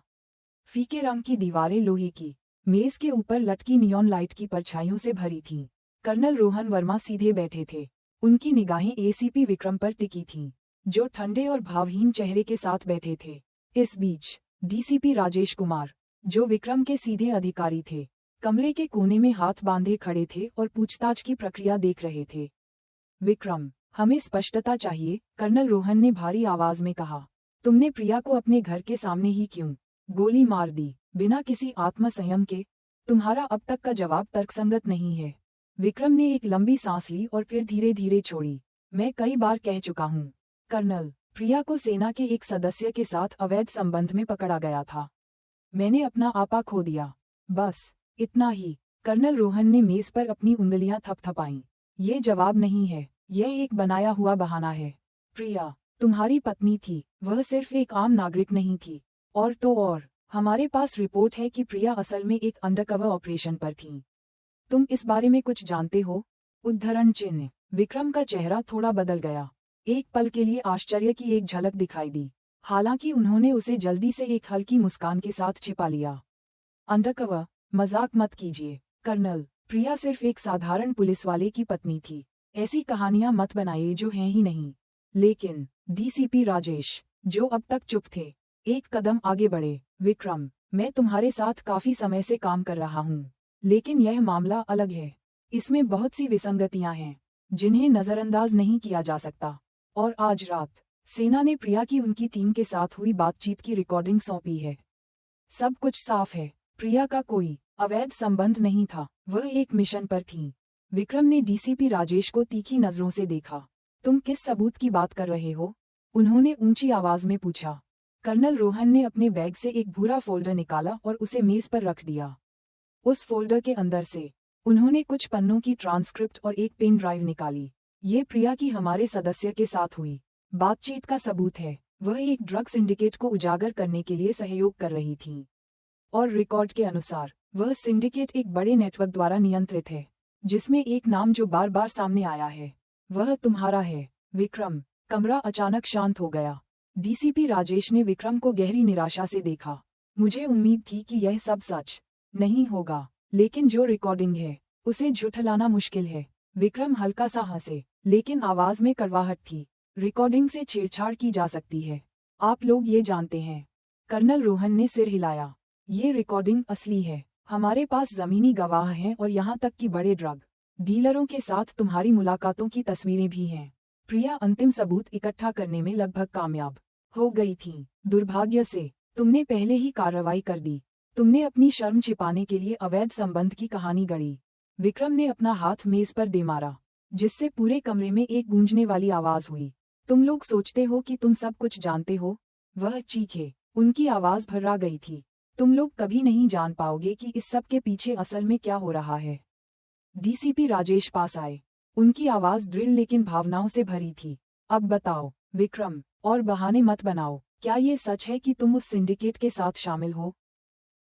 [SPEAKER 1] फीके रंग की दीवारें लोहे की मेज के ऊपर लटकी नियॉन लाइट की परछाइयों से भरी थीं। कर्नल रोहन वर्मा सीधे बैठे थे। उनकी निगाहें एसीपी विक्रम पर टिकी थीं, जो ठंडे और भावहीन चेहरे के साथ बैठे थे। इस बीच डीसीपी राजेश कुमार, जो विक्रम के सीधे अधिकारी थे, कमरे के कोने में हाथ बांधे खड़े थे और पूछताछ की प्रक्रिया देख रहे थे। विक्रम, हमें स्पष्टता चाहिए, कर्नल रोहन ने भारी आवाज में कहा। तुमने प्रिया को अपने घर के सामने ही क्यों गोली मार दी, बिना किसी आत्मसंयम के? तुम्हारा अब तक का जवाब तर्कसंगत नहीं है। विक्रम ने एक लंबी सांस ली और फिर धीरे धीरे छोड़ी। मैं कई बार कह चुका हूँ, कर्नल, प्रिया को सेना के एक सदस्य के साथ अवैध संबंध में पकड़ा गया था। मैंने अपना आपा खो दिया। बस इतना ही। कर्नल रोहन ने मेज पर अपनी उंगलियां थपथपाईं। ये जवाब नहीं है, यह एक बनाया हुआ बहाना है। प्रिया तुम्हारी पत्नी थी, वह सिर्फ एक आम नागरिक नहीं थी। और तो और, हमारे पास रिपोर्ट है कि प्रिया असल में एक अंडरकवर ऑपरेशन पर थी। तुम इस बारे में कुछ जानते हो? उद्धरण चिन्ह। विक्रम का चेहरा थोड़ा बदल गया। एक पल के लिए आश्चर्य की एक झलक दिखाई दी, हालांकि उन्होंने उसे जल्दी से एक हल्की मुस्कान के साथ छिपा लिया। अंडरकवर? मजाक मत कीजिए, कर्नल। प्रिया सिर्फ एक साधारण पुलिस वाले की पत्नी थी। ऐसी कहानियां मत बनाइए जो हैं ही नहीं। लेकिन डीसीपी राजेश, जो अब तक चुप थे, एक कदम आगे बढ़े। विक्रम, मैं तुम्हारे साथ काफी समय से काम कर रहा हूँ, लेकिन यह मामला अलग है। इसमें बहुत सी विसंगतियां हैं, जिन्हें नजरअंदाज नहीं किया जा सकता। और आज रात, सेना ने प्रिया की उनकी टीम के साथ हुई बातचीत की रिकॉर्डिंग सौंपी है। सब कुछ साफ है। प्रिया का कोई अवैध संबंध नहीं था, वह एक मिशन पर थी। विक्रम ने डीसीपी राजेश को तीखी नजरों से देखा। तुम किस सबूत की बात कर रहे हो? उन्होंने ऊंची आवाज में पूछा। कर्नल रोहन ने अपने बैग से एक भूरा फोल्डर निकाला और उसे मेज पर रख दिया। उस फोल्डर के अंदर से उन्होंने कुछ पन्नों की ट्रांसक्रिप्ट और एक पेन ड्राइव निकाली। ये प्रिया की हमारे सदस्य के साथ हुई बातचीत का सबूत है। वह एक ड्रग सिंडिकेट को उजागर करने के लिए सहयोग कर रही थी। और रिकॉर्ड के अनुसार, वह सिंडिकेट एक बड़े नेटवर्क द्वारा नियंत्रित है, जिसमें एक नाम जो बार बार सामने आया है, वह तुम्हारा है। विक्रम, कमरा अचानक शांत हो गया। डीसीपी राजेश ने विक्रम को गहरी निराशा से देखा। मुझे उम्मीद थी कि यह सब सच नहीं होगा, लेकिन जो रिकॉर्डिंग है, उसे झुठलाना मुश्किल है। विक्रम हल्का सा हंसे, लेकिन आवाज में कड़वाहट थी। रिकॉर्डिंग से छेड़छाड़ की जा सकती है, आप लोग ये जानते हैं। कर्नल रोहन ने सिर हिलाया। ये रिकॉर्डिंग असली है। हमारे पास जमीनी गवाह हैं और यहाँ तक कि बड़े ड्रग डीलरों के साथ तुम्हारी मुलाकातों की तस्वीरें भी हैं। प्रिया अंतिम सबूत इकट्ठा करने में लगभग कामयाब हो गई थी। दुर्भाग्य से, तुमने पहले ही कार्रवाई कर दी। तुमने अपनी शर्म छिपाने के लिए अवैध संबंध की कहानी गढ़ी। विक्रम ने अपना हाथ मेज पर दे मारा, जिससे पूरे कमरे में एक गूंजने वाली आवाज हुई। तुम लोग सोचते हो कि तुम सब कुछ जानते हो? वह चीखे, उनकी आवाज भर्रा गई थी। तुम लोग कभी नहीं जान पाओगे कि इस सब के पीछे असल में क्या हो रहा है। डीसीपी राजेश पास आए। उनकी आवाज दृढ़ लेकिन भावनाओं से भरी थी। अब बताओ विक्रम, और बहाने मत बनाओ, क्या ये सच है कि तुम उस सिंडिकेट के साथ शामिल हो?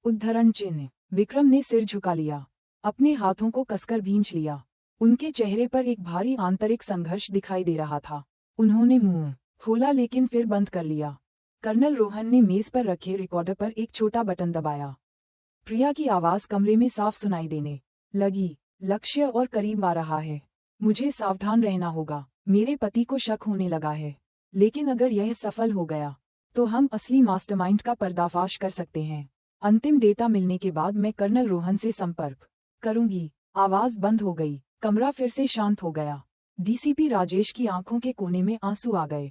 [SPEAKER 1] उद्धरण चिन्ह। विक्रम ने सिर झुका लिया, अपने हाथों को कसकर भींच लिया। उनके चेहरे पर एक भारी आंतरिक संघर्ष दिखाई दे रहा था। उन्होंने मुंह खोला लेकिन फिर बंद कर लिया। कर्नल रोहन ने मेज पर रखे रिकॉर्डर पर एक छोटा बटन दबाया। प्रिया की आवाज कमरे में साफ सुनाई देने लगी। लक्ष्य और करीब आ रहा है। मुझे सावधान रहना होगा। मेरे पति को शक होने लगा है, लेकिन अगर यह सफल हो गया तो हम असली मास्टरमाइंड का पर्दाफाश कर सकते हैं। अंतिम डेटा मिलने के बाद मैं कर्नल रोहन से संपर्क करूंगी। आवाज बंद हो गई। कमरा फिर से शांत हो गया। डीसीपी राजेश की आंखों के कोने में आंसू आ गए।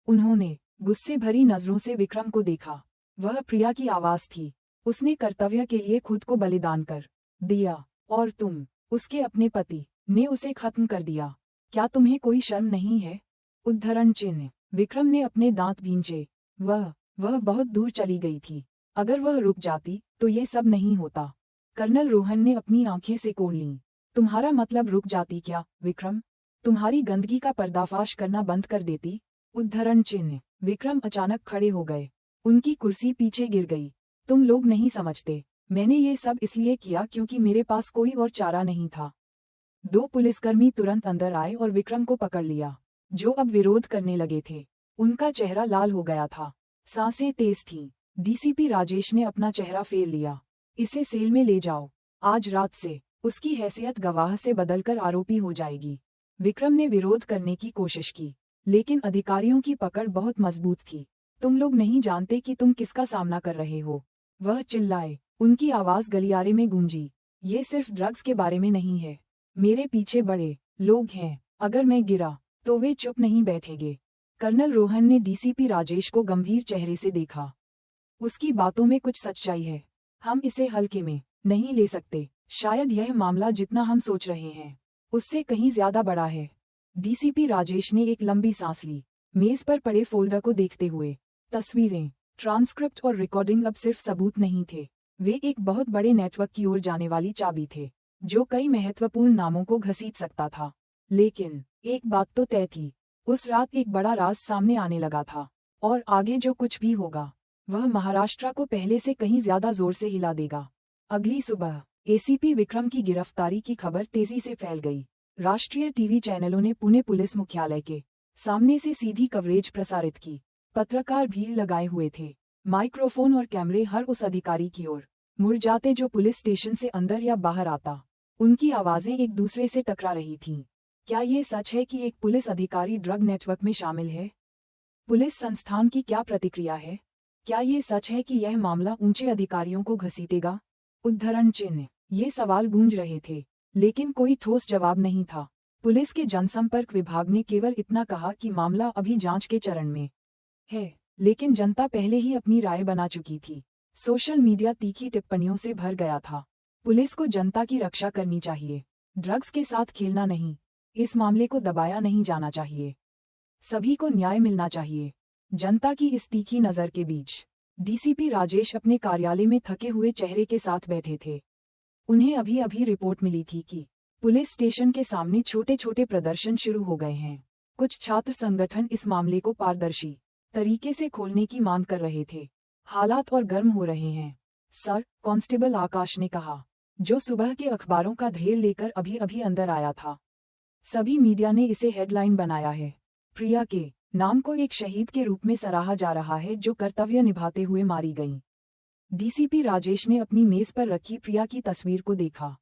[SPEAKER 1] उन्होंने गुस्से भरी नजरों से विक्रम को देखा। वह प्रिया की आवाज थी। उसने कर्तव्य के लिए खुद को बलिदान कर दिया, और तुम, उसके अपने पति, ने उसे खत्म कर दिया। क्या तुम्हें कोई शर्म नहीं है? उद्धरण चिन्ह। विक्रम ने अपने दांत भींचे। वह बहुत दूर चली गई थी। अगर वह रुक जाती तो ये सब नहीं होता। कर्नल रोहन ने अपनी आंखें सिकोड़ लीं। तुम्हारा मतलब रुक जाती क्या विक्रम? तुम्हारी गंदगी का पर्दाफाश करना बंद कर देती? उद्धरण चिन्ह। विक्रम अचानक खड़े हो गए। उनकी कुर्सी पीछे गिर गई। तुम लोग नहीं समझते, मैंने ये सब इसलिए किया क्योंकि मेरे पास कोई और चारा नहीं था। 2 पुलिसकर्मी तुरंत अंदर आए और विक्रम को पकड़ लिया, जो अब विरोध करने लगे थे। उनका चेहरा लाल हो गया था, सांसें तेज थीं। डीसीपी राजेश ने अपना चेहरा फेर लिया। इसे सेल में ले जाओ। आज रात से उसकी हैसियत गवाह से बदलकर आरोपी हो जाएगी। विक्रम ने विरोध करने की कोशिश की, लेकिन अधिकारियों की पकड़ बहुत मजबूत थी। तुम लोग नहीं जानते कि तुम किसका सामना कर रहे हो, वह चिल्लाए। उनकी आवाज गलियारे में गूंजी। ये सिर्फ ड्रग्स के बारे में नहीं है। मेरे पीछे बड़े लोग हैं। अगर मैं गिरा तो वे चुप नहीं बैठेंगे। कर्नल रोहन ने डीसीपी राजेश को गंभीर चेहरे से देखा। उसकी बातों में कुछ सच्चाई है। हम इसे हल्के में नहीं ले सकते। शायद यह मामला जितना हम सोच रहे हैं उससे कहीं ज्यादा बड़ा है। डीसीपी राजेश ने एक लंबी सांस ली, मेज पर पड़े फोल्डर को देखते हुए। तस्वीरें, ट्रांसक्रिप्ट और रिकॉर्डिंग अब सिर्फ सबूत नहीं थे, वे एक बहुत बड़े नेटवर्क की ओर जाने वाली चाबी थे, जो कई महत्वपूर्ण नामों को घसीट सकता था। लेकिन एक बात तो तय थी, उस रात एक बड़ा राज सामने आने लगा था, और आगे जो कुछ भी होगा वह महाराष्ट्र को पहले से कहीं ज्यादा जोर से हिला देगा। अगली सुबह एसीपी विक्रम की गिरफ्तारी की खबर तेजी से फैल गई। राष्ट्रीय टीवी चैनलों ने पुणे पुलिस मुख्यालय के सामने से सीधी कवरेज प्रसारित की। पत्रकार भीड़ लगाए हुए थे। माइक्रोफोन और कैमरे हर उस अधिकारी की ओर मुड़ जाते जो पुलिस स्टेशन से अंदर या बाहर आता। उनकी आवाजें एक दूसरे से टकरा रही थीं। क्या ये सच है कि एक पुलिस अधिकारी ड्रग नेटवर्क में शामिल है? पुलिस संस्थान की क्या प्रतिक्रिया है? क्या ये सच है कि यह मामला ऊंचे अधिकारियों को घसीटेगा? उद्धरण चिन्ह। ये सवाल गूंज रहे थे, लेकिन कोई ठोस जवाब नहीं था। पुलिस के जनसंपर्क विभाग ने केवल इतना कहा कि मामला अभी जांच के चरण में है, लेकिन जनता पहले ही अपनी राय बना चुकी थी। सोशल मीडिया तीखी टिप्पणियों से भर गया था। पुलिस को जनता की रक्षा करनी चाहिए, ड्रग्स के साथ खेलना नहीं। इस मामले को दबाया नहीं जाना चाहिए। सभी को न्याय मिलना चाहिए। जनता की इस तीखी नज़र के बीच डीसीपी राजेश अपने कार्यालय में थके हुए चेहरे के साथ बैठे थे। उन्हें अभी अभी रिपोर्ट मिली थी कि पुलिस स्टेशन के सामने छोटे छोटे प्रदर्शन शुरू हो गए हैं। कुछ छात्र संगठन इस मामले को पारदर्शी तरीके से खोलने की मांग कर रहे थे। हालात और गर्म हो रहे हैं, सर, कांस्टेबल आकाश ने कहा, जो सुबह के अखबारों का ढेर लेकर अभी अभी अंदर आया था। सभी मीडिया ने इसे हेडलाइन बनाया है। प्रिया के नाम को एक शहीद के रूप में सराहा जा रहा है जो कर्तव्य निभाते हुए मारी गई। डीसीपी राजेश ने अपनी मेज पर रखी प्रिया की तस्वीर को देखा।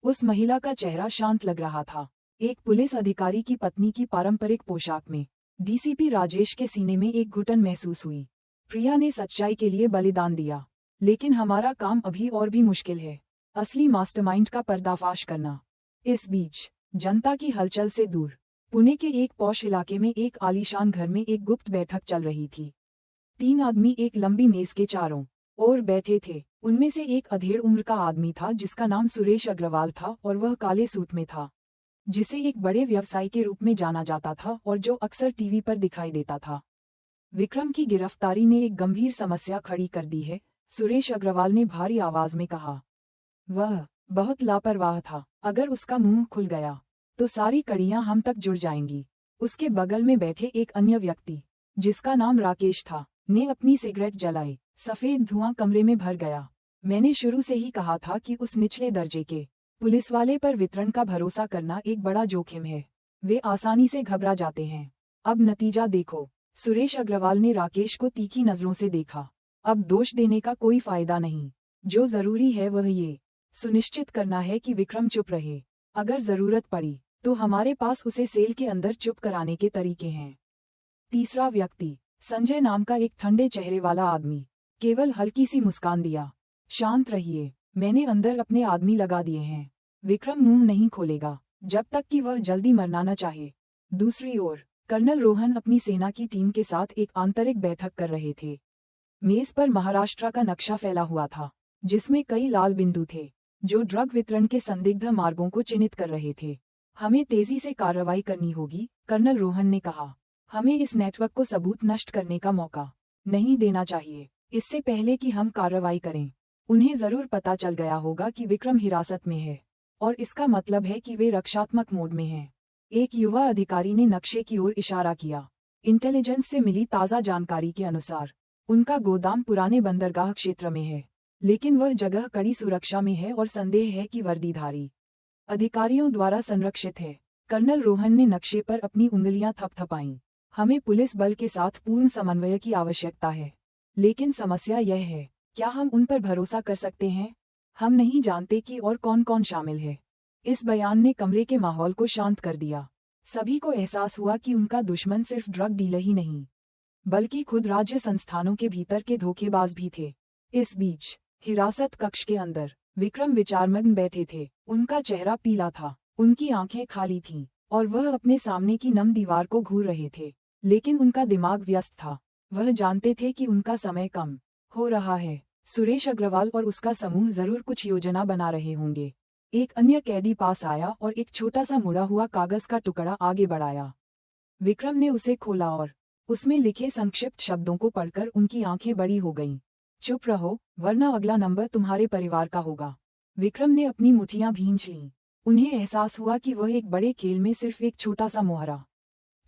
[SPEAKER 1] उस महिला का चेहरा शांत लग रहा था, एक पुलिस अधिकारी की पत्नी की पारंपरिक पोशाक में। डीसीपी राजेश के सीने में एक घुटन महसूस हुई। प्रिया ने सच्चाई के लिए बलिदान दिया, लेकिन हमारा काम अभी और भी मुश्किल है, असली मास्टरमाइंड का पर्दाफाश करना। इस बीच जनता की हलचल से दूर पुणे के एक पॉश इलाके में एक आलीशान घर में एक गुप्त बैठक चल रही थी। 3 आदमी एक लंबी मेज के चारों ओर बैठे थे। उनमें से एक अधेड़ उम्र का आदमी था जिसका नाम सुरेश अग्रवाल था और वह काले सूट में था, जिसे एक बड़े व्यवसायी के रूप में जाना जाता था और जो अक्सर टीवी पर दिखाई देता था। विक्रम की गिरफ्तारी ने एक गंभीर समस्या खड़ी कर दी है, सुरेश अग्रवाल ने भारी आवाज में कहा। वह बहुत लापरवाह था। अगर उसका मुंह खुल गया तो सारी कड़ियां हम तक जुड़ जाएंगी। उसके बगल में बैठे एक अन्य व्यक्ति, जिसका नाम राकेश था, ने अपनी सिगरेट जलाई। सफेद धुआं कमरे में भर गया। मैंने शुरू से ही कहा था कि उस निचले दर्जे के पुलिस वाले पर वितरण का भरोसा करना एक बड़ा जोखिम है। वे आसानी से घबरा जाते हैं। अब नतीजा देखो। सुरेश अग्रवाल ने राकेश को तीखी नजरों से देखा। अब दोष देने का कोई फायदा नहीं। जो जरूरी है वह ये सुनिश्चित करना है कि विक्रम चुप रहे। अगर जरूरत पड़ी तो हमारे पास उसे सेल के अंदर चुप कराने के तरीके हैं। तीसरा व्यक्ति, संजय नाम का एक ठंडे चेहरे वाला आदमी, केवल हल्की सी मुस्कान दिया। शांत रहिए, मैंने अंदर अपने आदमी लगा दिए हैं। विक्रम मुंह नहीं खोलेगा जब तक कि वह जल्दी मरना न चाहे। दूसरी ओर कर्नल रोहन अपनी सेना की टीम के साथ एक आंतरिक बैठक कर रहे थे। मेज पर महाराष्ट्र का नक्शा फैला हुआ था, जिसमें कई लाल बिंदु थे जो ड्रग वितरण के संदिग्ध मार्गों को चिन्हित कर रहे थे। हमें तेजी से कार्रवाई करनी होगी, कर्नल रोहन ने कहा। हमें इस नेटवर्क को सबूत नष्ट करने का मौका नहीं देना चाहिए। इससे पहले कि हम कार्रवाई करें, उन्हें जरूर पता चल गया होगा कि विक्रम हिरासत में है, और इसका मतलब है कि वे रक्षात्मक मोड में हैं। एक युवा अधिकारी ने नक्शे की ओर इशारा किया। इंटेलिजेंस से मिली ताज़ा जानकारी के अनुसार उनका गोदाम पुराने बंदरगाह क्षेत्र में है, लेकिन वह जगह कड़ी सुरक्षा में है और संदेह है कि वर्दीधारी अधिकारियों द्वारा संरक्षित है। कर्नल रोहन ने नक्शे पर अपनी उंगलियां थपथपाईं। हमें पुलिस बल के साथ पूर्ण समन्वय की आवश्यकता है, लेकिन समस्या यह है, क्या हम उन पर भरोसा कर सकते हैं? हम नहीं जानते कि और कौन कौन शामिल है। इस बयान ने कमरे के माहौल को शांत कर दिया। सभी को एहसास हुआ कि उनका दुश्मन सिर्फ ड्रग डीलर ही नहीं, बल्कि खुद राज्य संस्थानों के भीतर के धोखेबाज भी थे। इस बीच हिरासत कक्ष के अंदर विक्रम विचारमग्न बैठे थे। उनका चेहरा पीला था, उनकी आंखें खाली थीं, और वह अपने सामने की नम दीवार को घूर रहे थे। लेकिन उनका दिमाग व्यस्त था। वह जानते थे कि उनका समय कम हो रहा है। सुरेश अग्रवाल और उसका समूह जरूर कुछ योजना बना रहे होंगे। एक अन्य कैदी पास आया और एक छोटा सा मुड़ा हुआ कागज का टुकड़ा आगे बढ़ाया। विक्रम ने उसे खोला और उसमें लिखे संक्षिप्त शब्दों को पढ़कर उनकी आंखें बड़ी हो गईं। चुप रहो, वरना अगला नंबर तुम्हारे परिवार का होगा। विक्रम ने अपनी मुट्ठियां भींच लीं। उन्हें एहसास हुआ कि वह एक बड़े खेल में सिर्फ एक छोटा सा मोहरा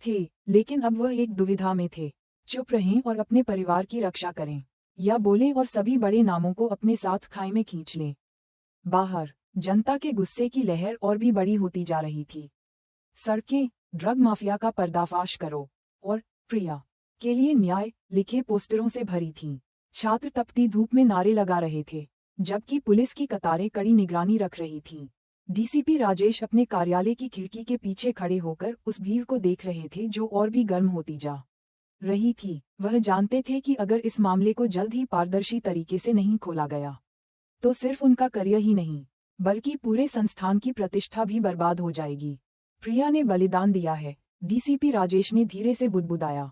[SPEAKER 1] थे, लेकिन अब वह एक दुविधा में थे। चुप रहें और अपने परिवार की रक्षा करें, या बोलें और सभी बड़े नामों को अपने साथ खाई में खींच लें। बाहर जनता के गुस्से की लहर और भी बड़ी होती जा रही थी। सड़कें ड्रग माफिया का पर्दाफाश करो और प्रिया के लिए न्याय लिखे पोस्टरों से भरी थीं। छात्र तपती धूप में नारे लगा रहे थे, जबकि पुलिस की कतारें कड़ी निगरानी रख रही थीं। डीसीपी राजेश अपने कार्यालय की खिड़की के पीछे खड़े होकर उस भीड़ को देख रहे थे जो और भी गर्म होती जा रही थी। वह जानते थे कि अगर इस मामले को जल्द ही पारदर्शी तरीके से नहीं खोला गया तो सिर्फ उनका करियर ही नहीं, बल्कि पूरे संस्थान की प्रतिष्ठा भी बर्बाद हो जाएगी। प्रिया ने बलिदान दिया है, डीसीपी राजेश ने धीरे से बुदबुदाया।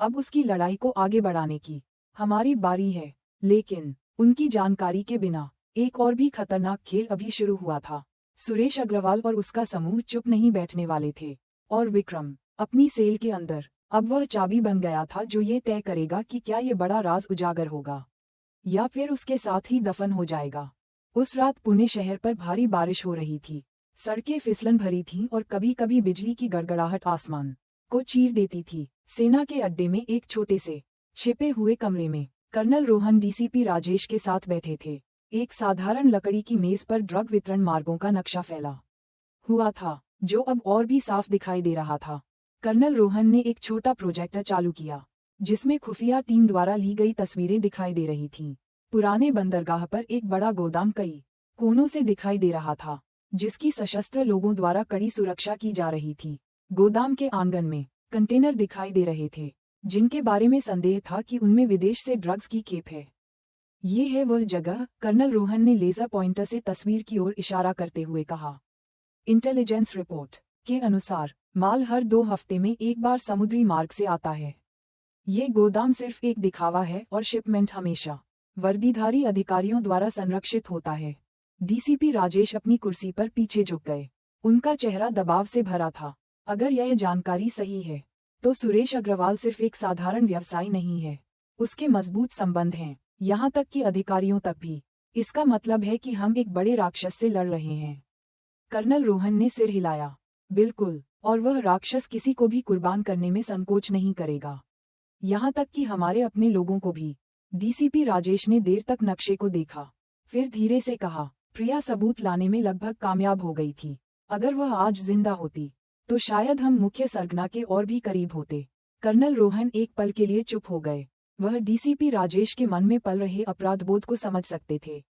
[SPEAKER 1] अब उसकी लड़ाई को आगे बढ़ाने की हमारी बारी है। लेकिन उनकी जानकारी के बिना एक और भी खतरनाक खेल अभी शुरू हुआ था। सुरेश अग्रवाल और उसका समूह चुप नहीं बैठने वाले थे, और विक्रम अपनी सेल के अंदर अब वह चाबी बन गया था जो ये तय करेगा कि क्या ये बड़ा राज उजागर होगा या फिर उसके साथ ही दफन हो जाएगा। उस रात पुणे शहर पर भारी बारिश हो रही थी। सड़कें फिसलन भरी थीं और कभी कभी बिजली की गड़गड़ाहट आसमान को चीर देती थी। सेना के अड्डे में एक छोटे से छिपे हुए कमरे में कर्नल रोहन डीसीपी राजेश के साथ बैठे थे। एक साधारण लकड़ी की मेज पर ड्रग वितरण मार्गों का नक्शा फैला हुआ था, जो अब और भी साफ दिखाई दे रहा था। कर्नल रोहन ने एक छोटा प्रोजेक्टर चालू किया, जिसमें खुफिया टीम द्वारा ली गई तस्वीरें दिखाई दे रही थीं। पुराने बंदरगाह पर एक बड़ा गोदाम कई कोनों से दिखाई दे रहा था, जिसकी सशस्त्र लोगों द्वारा कड़ी सुरक्षा की जा रही थी। गोदाम के आंगन में कंटेनर दिखाई दे रहे थे, जिनके बारे में संदेह था कि उनमें विदेश से ड्रग्स की खेप है। ये है वह जगह, कर्नल रोहन ने लेजर पॉइंटर से तस्वीर की ओर इशारा करते हुए कहा। इंटेलिजेंस रिपोर्ट के अनुसार माल हर 2 हफ्ते में एक बार समुद्री मार्ग से आता है। ये गोदाम सिर्फ एक दिखावा है और शिपमेंट हमेशा वर्दीधारी अधिकारियों द्वारा संरक्षित होता है। डीसीपी राजेश अपनी कुर्सी पर पीछे झुक गए। उनका चेहरा दबाव से भरा था। अगर यह जानकारी सही है तो सुरेश अग्रवाल सिर्फ एक साधारण व्यवसायी नहीं है, उसके मजबूत संबंध हैं। यहाँ तक कि अधिकारियों तक भी। इसका मतलब है कि हम एक बड़े राक्षस से लड़ रहे हैं। कर्नल रोहन ने सिर हिलाया। बिल्कुल, और वह राक्षस किसी को भी कुर्बान करने में संकोच नहीं करेगा, यहाँ तक कि हमारे अपने लोगों को भी। डीसीपी राजेश ने देर तक नक्शे को देखा, फिर धीरे से कहा, प्रिया सबूत लाने में लगभग कामयाब हो गई थी। अगर वह आज जिंदा होती तो शायद हम मुख्य सरगना के और भी करीब होते। कर्नल रोहन एक पल के लिए चुप हो गए। वह डीसीपी राजेश के मन में पल रहे अपराधबोध को समझ सकते थे।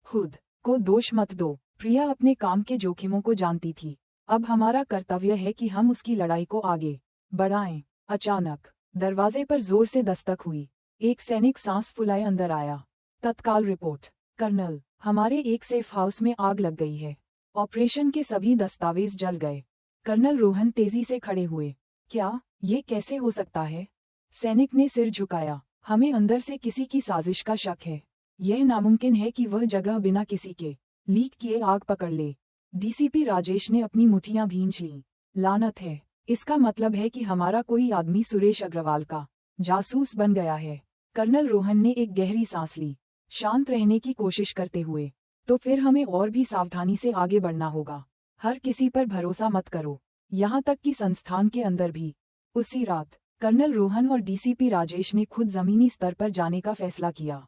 [SPEAKER 1] खुद को दोष मत दो, प्रिया अपने काम के जोखिमों को जानती थी। अब हमारा कर्तव्य है कि हम उसकी लड़ाई को आगे बढ़ाएं। अचानक दरवाजे पर जोर से दस्तक हुई। एक सैनिक सांस फुलाए अंदर आया। तत्काल रिपोर्ट। कर्नल, हमारे एक सेफ हाउस में आग लग गई है। ऑपरेशन के सभी दस्तावेज जल गए। कर्नल रोहन तेजी से खड़े हुए। क्या ये कैसे हो सकता है? सैनिक ने सिर झुकाया। हमें अंदर से किसी की साजिश का शक है। यह नामुमकिन है कि वह जगह बिना किसी के लीक किए आग पकड़ ले। डीसीपी राजेश ने अपनी मुट्ठियां भींच लीं। लानत है, इसका मतलब है कि हमारा कोई आदमी सुरेश अग्रवाल का जासूस बन गया है। कर्नल रोहन ने एक गहरी सांस ली, शांत रहने की कोशिश करते हुए। तो फिर हमें और भी सावधानी से आगे बढ़ना होगा। हर किसी पर भरोसा मत करो, यहाँ तक कि संस्थान के अंदर भी। उसी रात कर्नल रोहन और डीसीपी राजेश ने खुद जमीनी स्तर पर जाने का फैसला किया।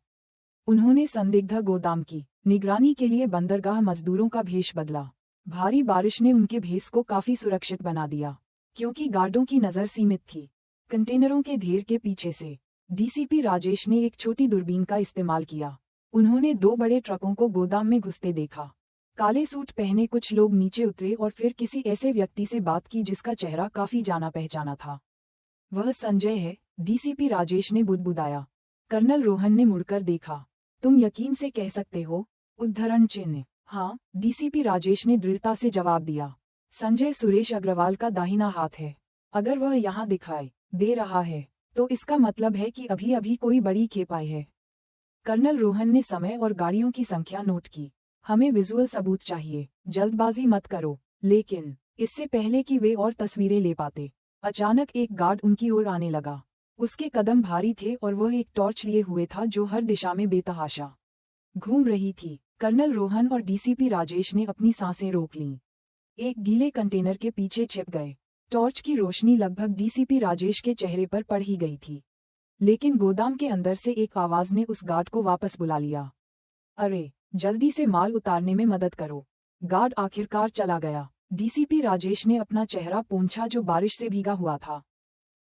[SPEAKER 1] उन्होंने संदिग्ध गोदाम की निगरानी के लिए बंदरगाह मजदूरों का भेष बदला। भारी बारिश ने उनके भेष को काफी सुरक्षित बना दिया, क्योंकि गार्डों की नजर सीमित थी। कंटेनरों के ढेर के पीछे से डीसीपी राजेश ने एक छोटी दूरबीन का इस्तेमाल किया। उन्होंने 2 बड़े ट्रकों को गोदाम में घुसते देखा। काले सूट पहने कुछ लोग नीचे उतरे और फिर किसी ऐसे व्यक्ति से बात की जिसका चेहरा काफी जाना पहचाना था। वह संजय है, डीसीपी राजेश ने बुदबुदाया। कर्नल रोहन ने मुड़कर देखा। तुम यकीन से कह सकते हो? उद्धरण चिन्ह। हाँ, डीसीपी राजेश ने दृढ़ता से जवाब दिया। संजय सुरेश अग्रवाल का दाहिना हाथ है। अगर वह यहाँ दिखाई दे रहा है तो इसका मतलब है कि अभी अभी कोई बड़ी खेप आई है। कर्नल रोहन ने समय और गाड़ियों की संख्या नोट की। हमें विजुअल सबूत चाहिए, जल्दबाजी मत करो। लेकिन इससे पहले कि वे और तस्वीरें ले पाते, अचानक एक गार्ड उनकी ओर आने लगा। उसके कदम भारी थे और वह एक टॉर्च लिए हुए था जो हर दिशा में बेतहाशा घूम रही थी। कर्नल रोहन और डीसीपी राजेश ने अपनी सांसें रोक लीं। एक गीले कंटेनर के पीछे छिप गए। टॉर्च की रोशनी लगभग डीसीपी राजेश के चेहरे पर पड़ ही गई थी। लेकिन गोदाम के अंदर से एक आवाज ने उस गार्ड को वापस बुला लिया। अरे, जल्दी से माल उतारने में मदद करो। गार्ड आखिरकार चला गया। डीसीपी राजेश ने अपना चेहरा पोंछा जो बारिश से भीगा हुआ था।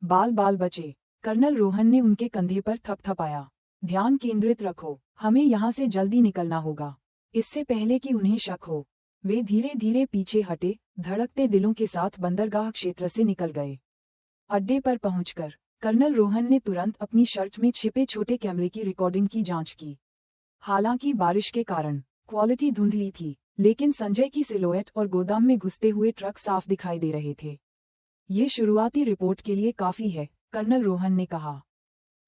[SPEAKER 1] बाल बाल बचे। कर्नल रोहन ने उनके कंधे पर थपथपाया। ध्यान केंद्रित रखो, हमें यहाँ से जल्दी निकलना होगा, इससे पहले कि उन्हें शक हो। वे धीरे धीरे पीछे हटे, धड़कते दिलों के साथ बंदरगाह क्षेत्र से निकल गए। अड्डे पर पहुंचकर कर्नल रोहन ने तुरंत अपनी शर्ट में छिपे छोटे कैमरे की रिकॉर्डिंग की जांच की। हालांकि बारिश के कारण क्वालिटी धुंधली थी, लेकिन संजय की सिलोएट और गोदाम में घुसते हुए ट्रक साफ दिखाई दे रहे थे। ये शुरुआती रिपोर्ट के लिए काफी है, कर्नल रोहन ने कहा,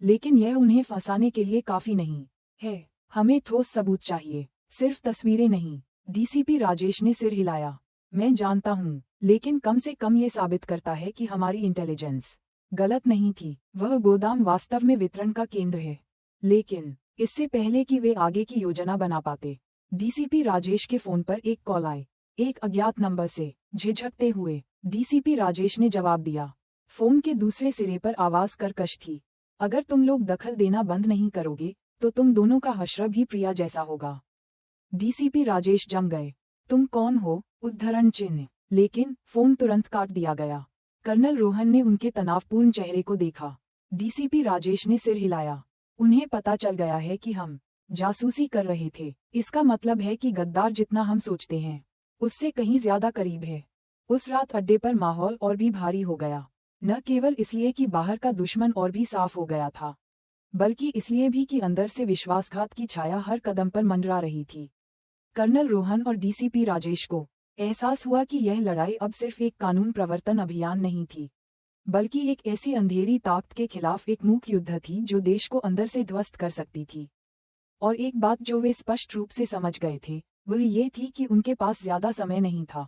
[SPEAKER 1] लेकिन यह उन्हें फंसाने के लिए काफी नहीं है। हमें ठोस सबूत चाहिए, सिर्फ तस्वीरें नहीं। डीसीपी राजेश ने सिर हिलाया। मैं जानता हूँ, लेकिन कम से कम ये साबित करता है कि हमारी इंटेलिजेंस गलत नहीं थी। वह गोदाम वास्तव में वितरण का केंद्र है। लेकिन इससे पहले कि वे आगे की योजना बना पाते, डीसीपी राजेश के फोन पर एक कॉल आई। एक अज्ञात नंबर से। झिझकते हुए डीसीपी राजेश ने जवाब दिया। फोन के दूसरे सिरे पर आवाज कर्कश थी। अगर तुम लोग दखल देना बंद नहीं करोगे तो तुम दोनों का हश्र भी प्रिया जैसा होगा। डीसीपी राजेश जम गए। तुम कौन हो? उद्धरण चिन्ह। लेकिन फोन तुरंत काट दिया गया। कर्नल रोहन ने उनके तनावपूर्ण चेहरे को देखा। डीसीपी राजेश ने सिर हिलाया। उन्हें पता चल गया है कि हम जासूसी कर रहे थे। इसका मतलब है कि गद्दार जितना हम सोचते हैं उससे कहीं ज्यादा करीब है। उस रात अड्डे पर माहौल और भी भारी हो गया, न केवल इसलिए कि बाहर का दुश्मन और भी साफ हो गया था, बल्कि इसलिए भी कि अंदर से विश्वासघात की छाया हर कदम पर मंडरा रही थी। कर्नल रोहन और डीसीपी राजेश को एहसास हुआ कि यह लड़ाई अब सिर्फ एक कानून प्रवर्तन अभियान नहीं थी, बल्कि एक ऐसी अंधेरी ताकत के खिलाफ एक मूक युद्ध थी जो देश को अंदर से ध्वस्त कर सकती थी। और एक बात जो वे स्पष्ट रूप से समझ गए थे वह ये थी कि उनके पास ज्यादा समय नहीं था।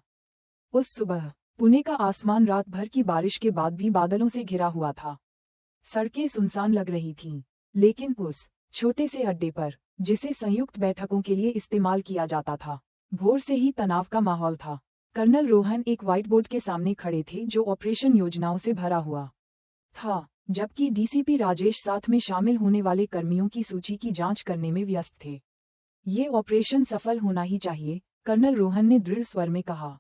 [SPEAKER 1] उस सुबह पुणे का आसमान रात भर की बारिश के बाद भी बादलों से घिरा हुआ था। सड़कें सुनसान लग रही थीं, लेकिन उस छोटे से अड्डे पर, जिसे संयुक्त बैठकों के लिए इस्तेमाल किया जाता था। भोर से ही तनाव का माहौल था। कर्नल रोहन एक व्हाइट बोर्ड के सामने खड़े थे जो ऑपरेशन योजनाओं से भरा हुआ था, जबकि डीसीपी राजेश साथ में शामिल होने वाले कर्मियों की सूची की जांच करने में व्यस्त थे। ये ऑपरेशन सफल होना ही चाहिए, कर्नल रोहन ने दृढ़ स्वर में कहा।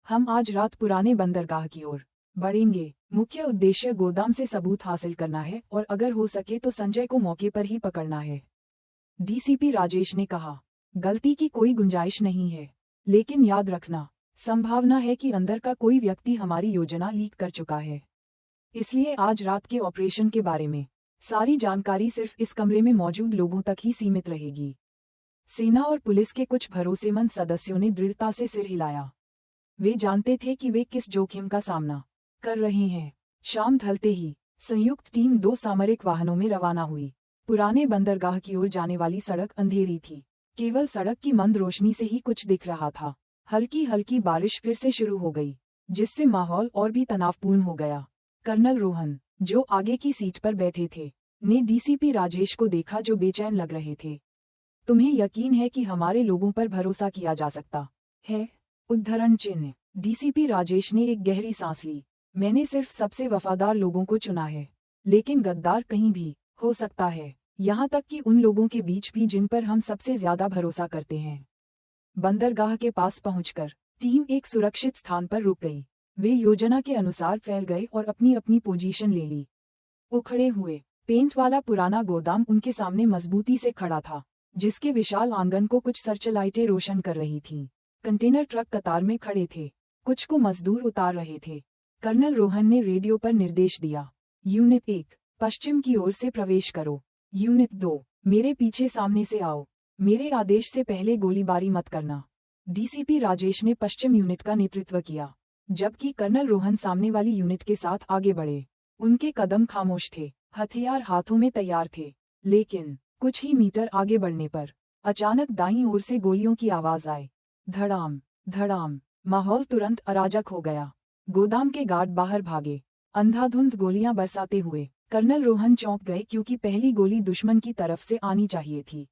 [SPEAKER 1] हम आज रात पुराने बंदरगाह की ओर बढ़ेंगे। मुख्य उद्देश्य गोदाम से सबूत हासिल करना है और अगर हो सके तो संजय को मौके पर ही पकड़ना है। डीसीपी राजेश ने कहा। गलती की कोई गुंजाइश नहीं है, लेकिन याद रखना, संभावना है कि अंदर का कोई व्यक्ति हमारी योजना लीक कर चुका है। इसलिए आज रात के ऑपरेशन के बारे में सारी जानकारी सिर्फ इस कमरे में मौजूद लोगों तक ही सीमित रहेगी। सेना और पुलिस के कुछ भरोसेमंद सदस्यों ने दृढ़ता से सिर हिलाया। वे जानते थे कि वे किस जोखिम का सामना कर रहे हैं। शाम ढलते ही संयुक्त टीम 2 सामरिक वाहनों में रवाना हुई। पुराने बंदरगाह की ओर जाने वाली सड़क अंधेरी थी। केवल सड़क की मंद रोशनी से ही कुछ दिख रहा था। हल्की हल्की बारिश फिर से शुरू हो गई, जिससे माहौल और भी तनावपूर्ण हो गया। कर्नल रोहन, जो आगे की सीट पर बैठे थे, ने डीसीपी राजेश को देखा जो बेचैन लग रहे थे। तुम्हें यकीन है कि हमारे लोगों पर भरोसा किया जा सकता है? उद्धरण चिन्ह। डीसीपी राजेश ने एक गहरी सांस ली। मैंने सिर्फ सबसे वफादार लोगों को चुना है, लेकिन गद्दार कहीं भी हो सकता है, यहाँ तक कि उन लोगों के बीच भी जिन पर हम सबसे ज्यादा भरोसा करते हैं। बंदरगाह के पास पहुंचकर टीम एक सुरक्षित स्थान पर रुक गई। वे योजना के अनुसार फैल गए और अपनी अपनी पोजीशन ले ली। उखड़े हुए पेंट वाला पुराना गोदाम उनके सामने मजबूती से खड़ा था, जिसके विशाल आंगन को कुछ सर्चलाइटें रोशन कर रही थीं। कंटेनर ट्रक कतार में खड़े थे, कुछ को मजदूर उतार रहे थे। कर्नल रोहन ने रेडियो पर निर्देश दिया। यूनिट 1, पश्चिम की ओर से प्रवेश करो। यूनिट 2, मेरे पीछे सामने से आओ। मेरे आदेश से पहले गोलीबारी मत करना। डीसीपी राजेश ने पश्चिम यूनिट का नेतृत्व किया, जबकि कर्नल रोहन सामने वाली यूनिट के साथ आगे बढ़े। उनके कदम खामोश थे, हथियार हाथों में तैयार थे, लेकिन कुछ ही मीटर आगे बढ़ने पर अचानक दाईं ओर से गोलियों की आवाज आई। धड़ाम धड़ाम। माहौल तुरंत अराजक हो गया। गोदाम के गार्ड बाहर भागे, अंधाधुंध गोलियां बरसाते हुए। कर्नल रोहन चौंक गए क्योंकि पहली गोली दुश्मन की तरफ से आनी चाहिए थी,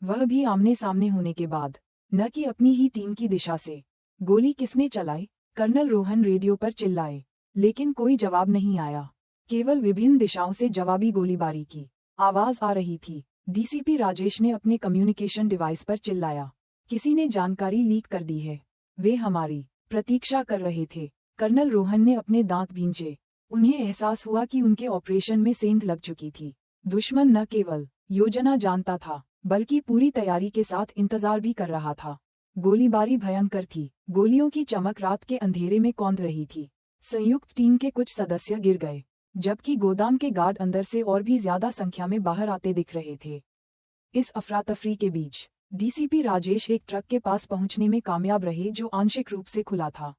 [SPEAKER 1] वह भी आमने सामने होने के बाद, न कि अपनी ही टीम की दिशा से। गोली किसने चलाई? कर्नल रोहन रेडियो पर चिल्लाए, लेकिन कोई जवाब नहीं आया। केवल विभिन्न दिशाओं से जवाबी गोलीबारी की आवाज आ रही थी। डीसीपी राजेश ने अपने कम्युनिकेशन डिवाइस पर चिल्लाया, किसी ने जानकारी लीक कर दी है। वे हमारी प्रतीक्षा कर रहे थे। कर्नल रोहन ने अपने दांत भींचे। उन्हें एहसास हुआ कि उनके ऑपरेशन में सेंध लग चुकी थी। दुश्मन न केवल योजना जानता था, बल्कि पूरी तैयारी के साथ इंतजार भी कर रहा था। गोलीबारी भयंकर थी। गोलियों की चमक रात के अंधेरे में कौंध रही थी। संयुक्त टीम के कुछ सदस्य गिर गए, जबकि गोदाम के गार्ड अंदर से और भी ज्यादा संख्या में बाहर आते दिख रहे थे। इस अफरा-तफरी के बीच डीसीपी राजेश एक ट्रक के पास पहुंचने में कामयाब रहे जो आंशिक रूप से खुला था।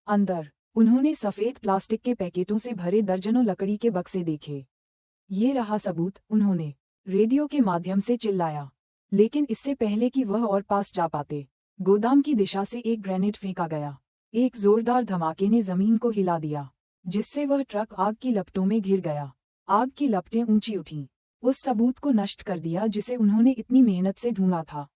[SPEAKER 1] अंदर उन्होंने सफेद प्लास्टिक के पैकेटों से भरे दर्जनों लकड़ी के बक्से देखे। ये रहा सबूत, उन्होंने रेडियो के माध्यम से चिल्लाया। लेकिन इससे पहले कि वह और पास जा पाते, गोदाम की दिशा से एक ग्रेनेड फेंका गया। एक जोरदार धमाके ने जमीन को हिला दिया, जिससे वह ट्रक आग की लपटों में घिर गया। आग की लपटें ऊंची उठीं, उस सबूत को नष्ट कर दिया जिसे उन्होंने इतनी मेहनत से ढूंढा था।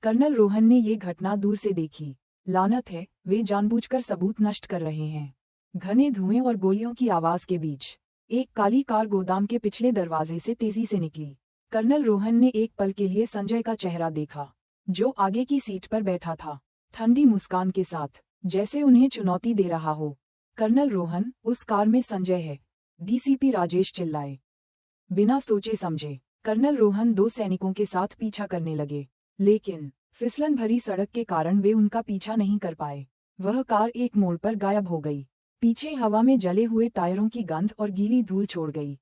[SPEAKER 1] कर्नल रोहन ने ये घटना दूर से देखी। लानत है, वे जानबूझकर सबूत नष्ट कर रहे हैं। घने धुएं और गोलियों की आवाज के बीच एक काली कार गोदाम के पिछले दरवाजे से तेजी से निकली। कर्नल रोहन ने एक पल के लिए संजय का चेहरा देखा, जो आगे की सीट पर बैठा था, ठंडी मुस्कान के साथ, जैसे उन्हें चुनौती दे रहा हो। कर्नल रोहन, उस कार में संजय है, डीसीपी राजेश चिल्लाए। बिना सोचे समझे कर्नल रोहन 2 सैनिकों के साथ पीछा करने लगे, लेकिन फिसलन भरी सड़क के कारण वे उनका पीछा नहीं कर पाए। वह कार एक मोड़ पर गायब हो गई। पीछे हवा में जले हुए टायरों की गंध और गीली धूल छोड़ गई।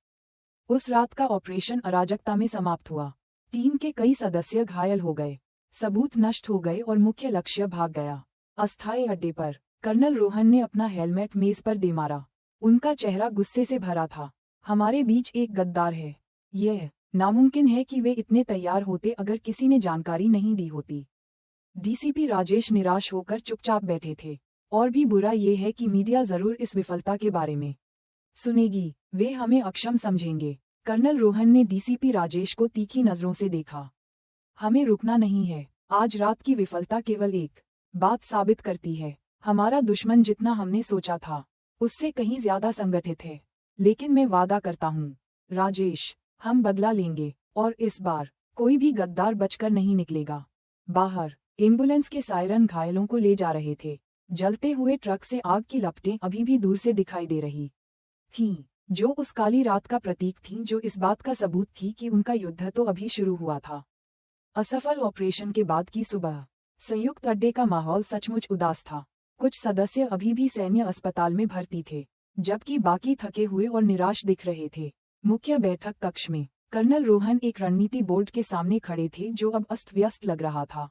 [SPEAKER 1] उस रात का ऑपरेशन अराजकता में समाप्त हुआ। टीम के कई सदस्य घायल हो गए, सबूत नष्ट हो गए और मुख्य लक्ष्य भाग गया। अस्थायी अड्डे पर कर्नल रोहन ने अपना हेलमेट मेज पर दे मारा। उनका चेहरा गुस्से से भरा था। हमारे बीच एक गद्दार है। यह नामुमकिन है कि वे इतने तैयार होते अगर किसी ने जानकारी नहीं दी होती। डीसीपी राजेश निराश होकर चुपचाप बैठे थे। और भी बुरा ये है कि मीडिया जरूर इस विफलता के बारे में सुनेगी। वे हमें अक्षम समझेंगे। कर्नल रोहन ने डीसीपी राजेश को तीखी नजरों से देखा। हमें रुकना नहीं है। आज रात की विफलता केवल एक बात साबित करती है, हमारा दुश्मन जितना हमने सोचा था उससे कहीं ज्यादा संगठित है। लेकिन मैं वादा करता हूँ राजेश, हम बदला लेंगे और इस बार कोई भी गद्दार बचकर नहीं निकलेगा। बाहर एम्बुलेंस के सायरन घायलों को ले जा रहे थे। जलते हुए ट्रक से आग की लपटें अभी भी दूर से दिखाई दे रही थीं, जो उस काली रात का प्रतीक थीं, जो इस बात का सबूत थी कि उनका युद्ध तो अभी शुरू हुआ था। असफल ऑपरेशन के बाद की सुबह संयुक्त अड्डे का माहौल सचमुच उदास था। कुछ सदस्य अभी भी सैन्य अस्पताल में भर्ती थे, जबकि बाकी थके हुए और निराश दिख रहे थे। मुख्य बैठक कक्ष में कर्नल रोहन एक रणनीति बोर्ड के सामने खड़े थे, जो अब अस्त व्यस्त लग रहा था।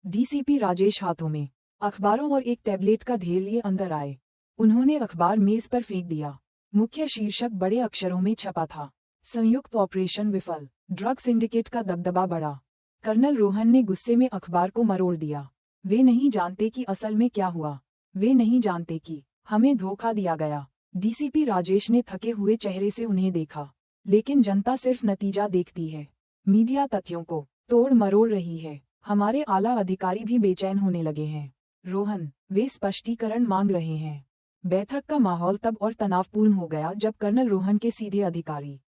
[SPEAKER 1] डीसीपी राजेश हाथों में अखबारों और एक टैबलेट का ढेर लिए अंदर आए। उन्होंने अखबार मेज पर फेंक दिया। मुख्य शीर्षक बड़े अक्षरों में छपा था, संयुक्त ऑपरेशन विफल, ड्रग सिंडिकेट का दबदबा बढ़ा। कर्नल रोहन ने गुस्से में अखबार को मरोड़ दिया। वे नहीं जानते कि असल में क्या हुआ। वे नहीं जानते कि हमें धोखा दिया गया। डीसीपी राजेश ने थके हुए चेहरे से उन्हें देखा। लेकिन जनता सिर्फ नतीजा देखती है। मीडिया तथ्यों को तोड़ मरोड़ रही है। हमारे आला अधिकारी भी बेचैन होने लगे हैं। रोहन, वे स्पष्टीकरण मांग रहे हैं। बैठक का माहौल तब और तनावपूर्ण हो गया जब कर्नल रोहन के सीधे अधिकारी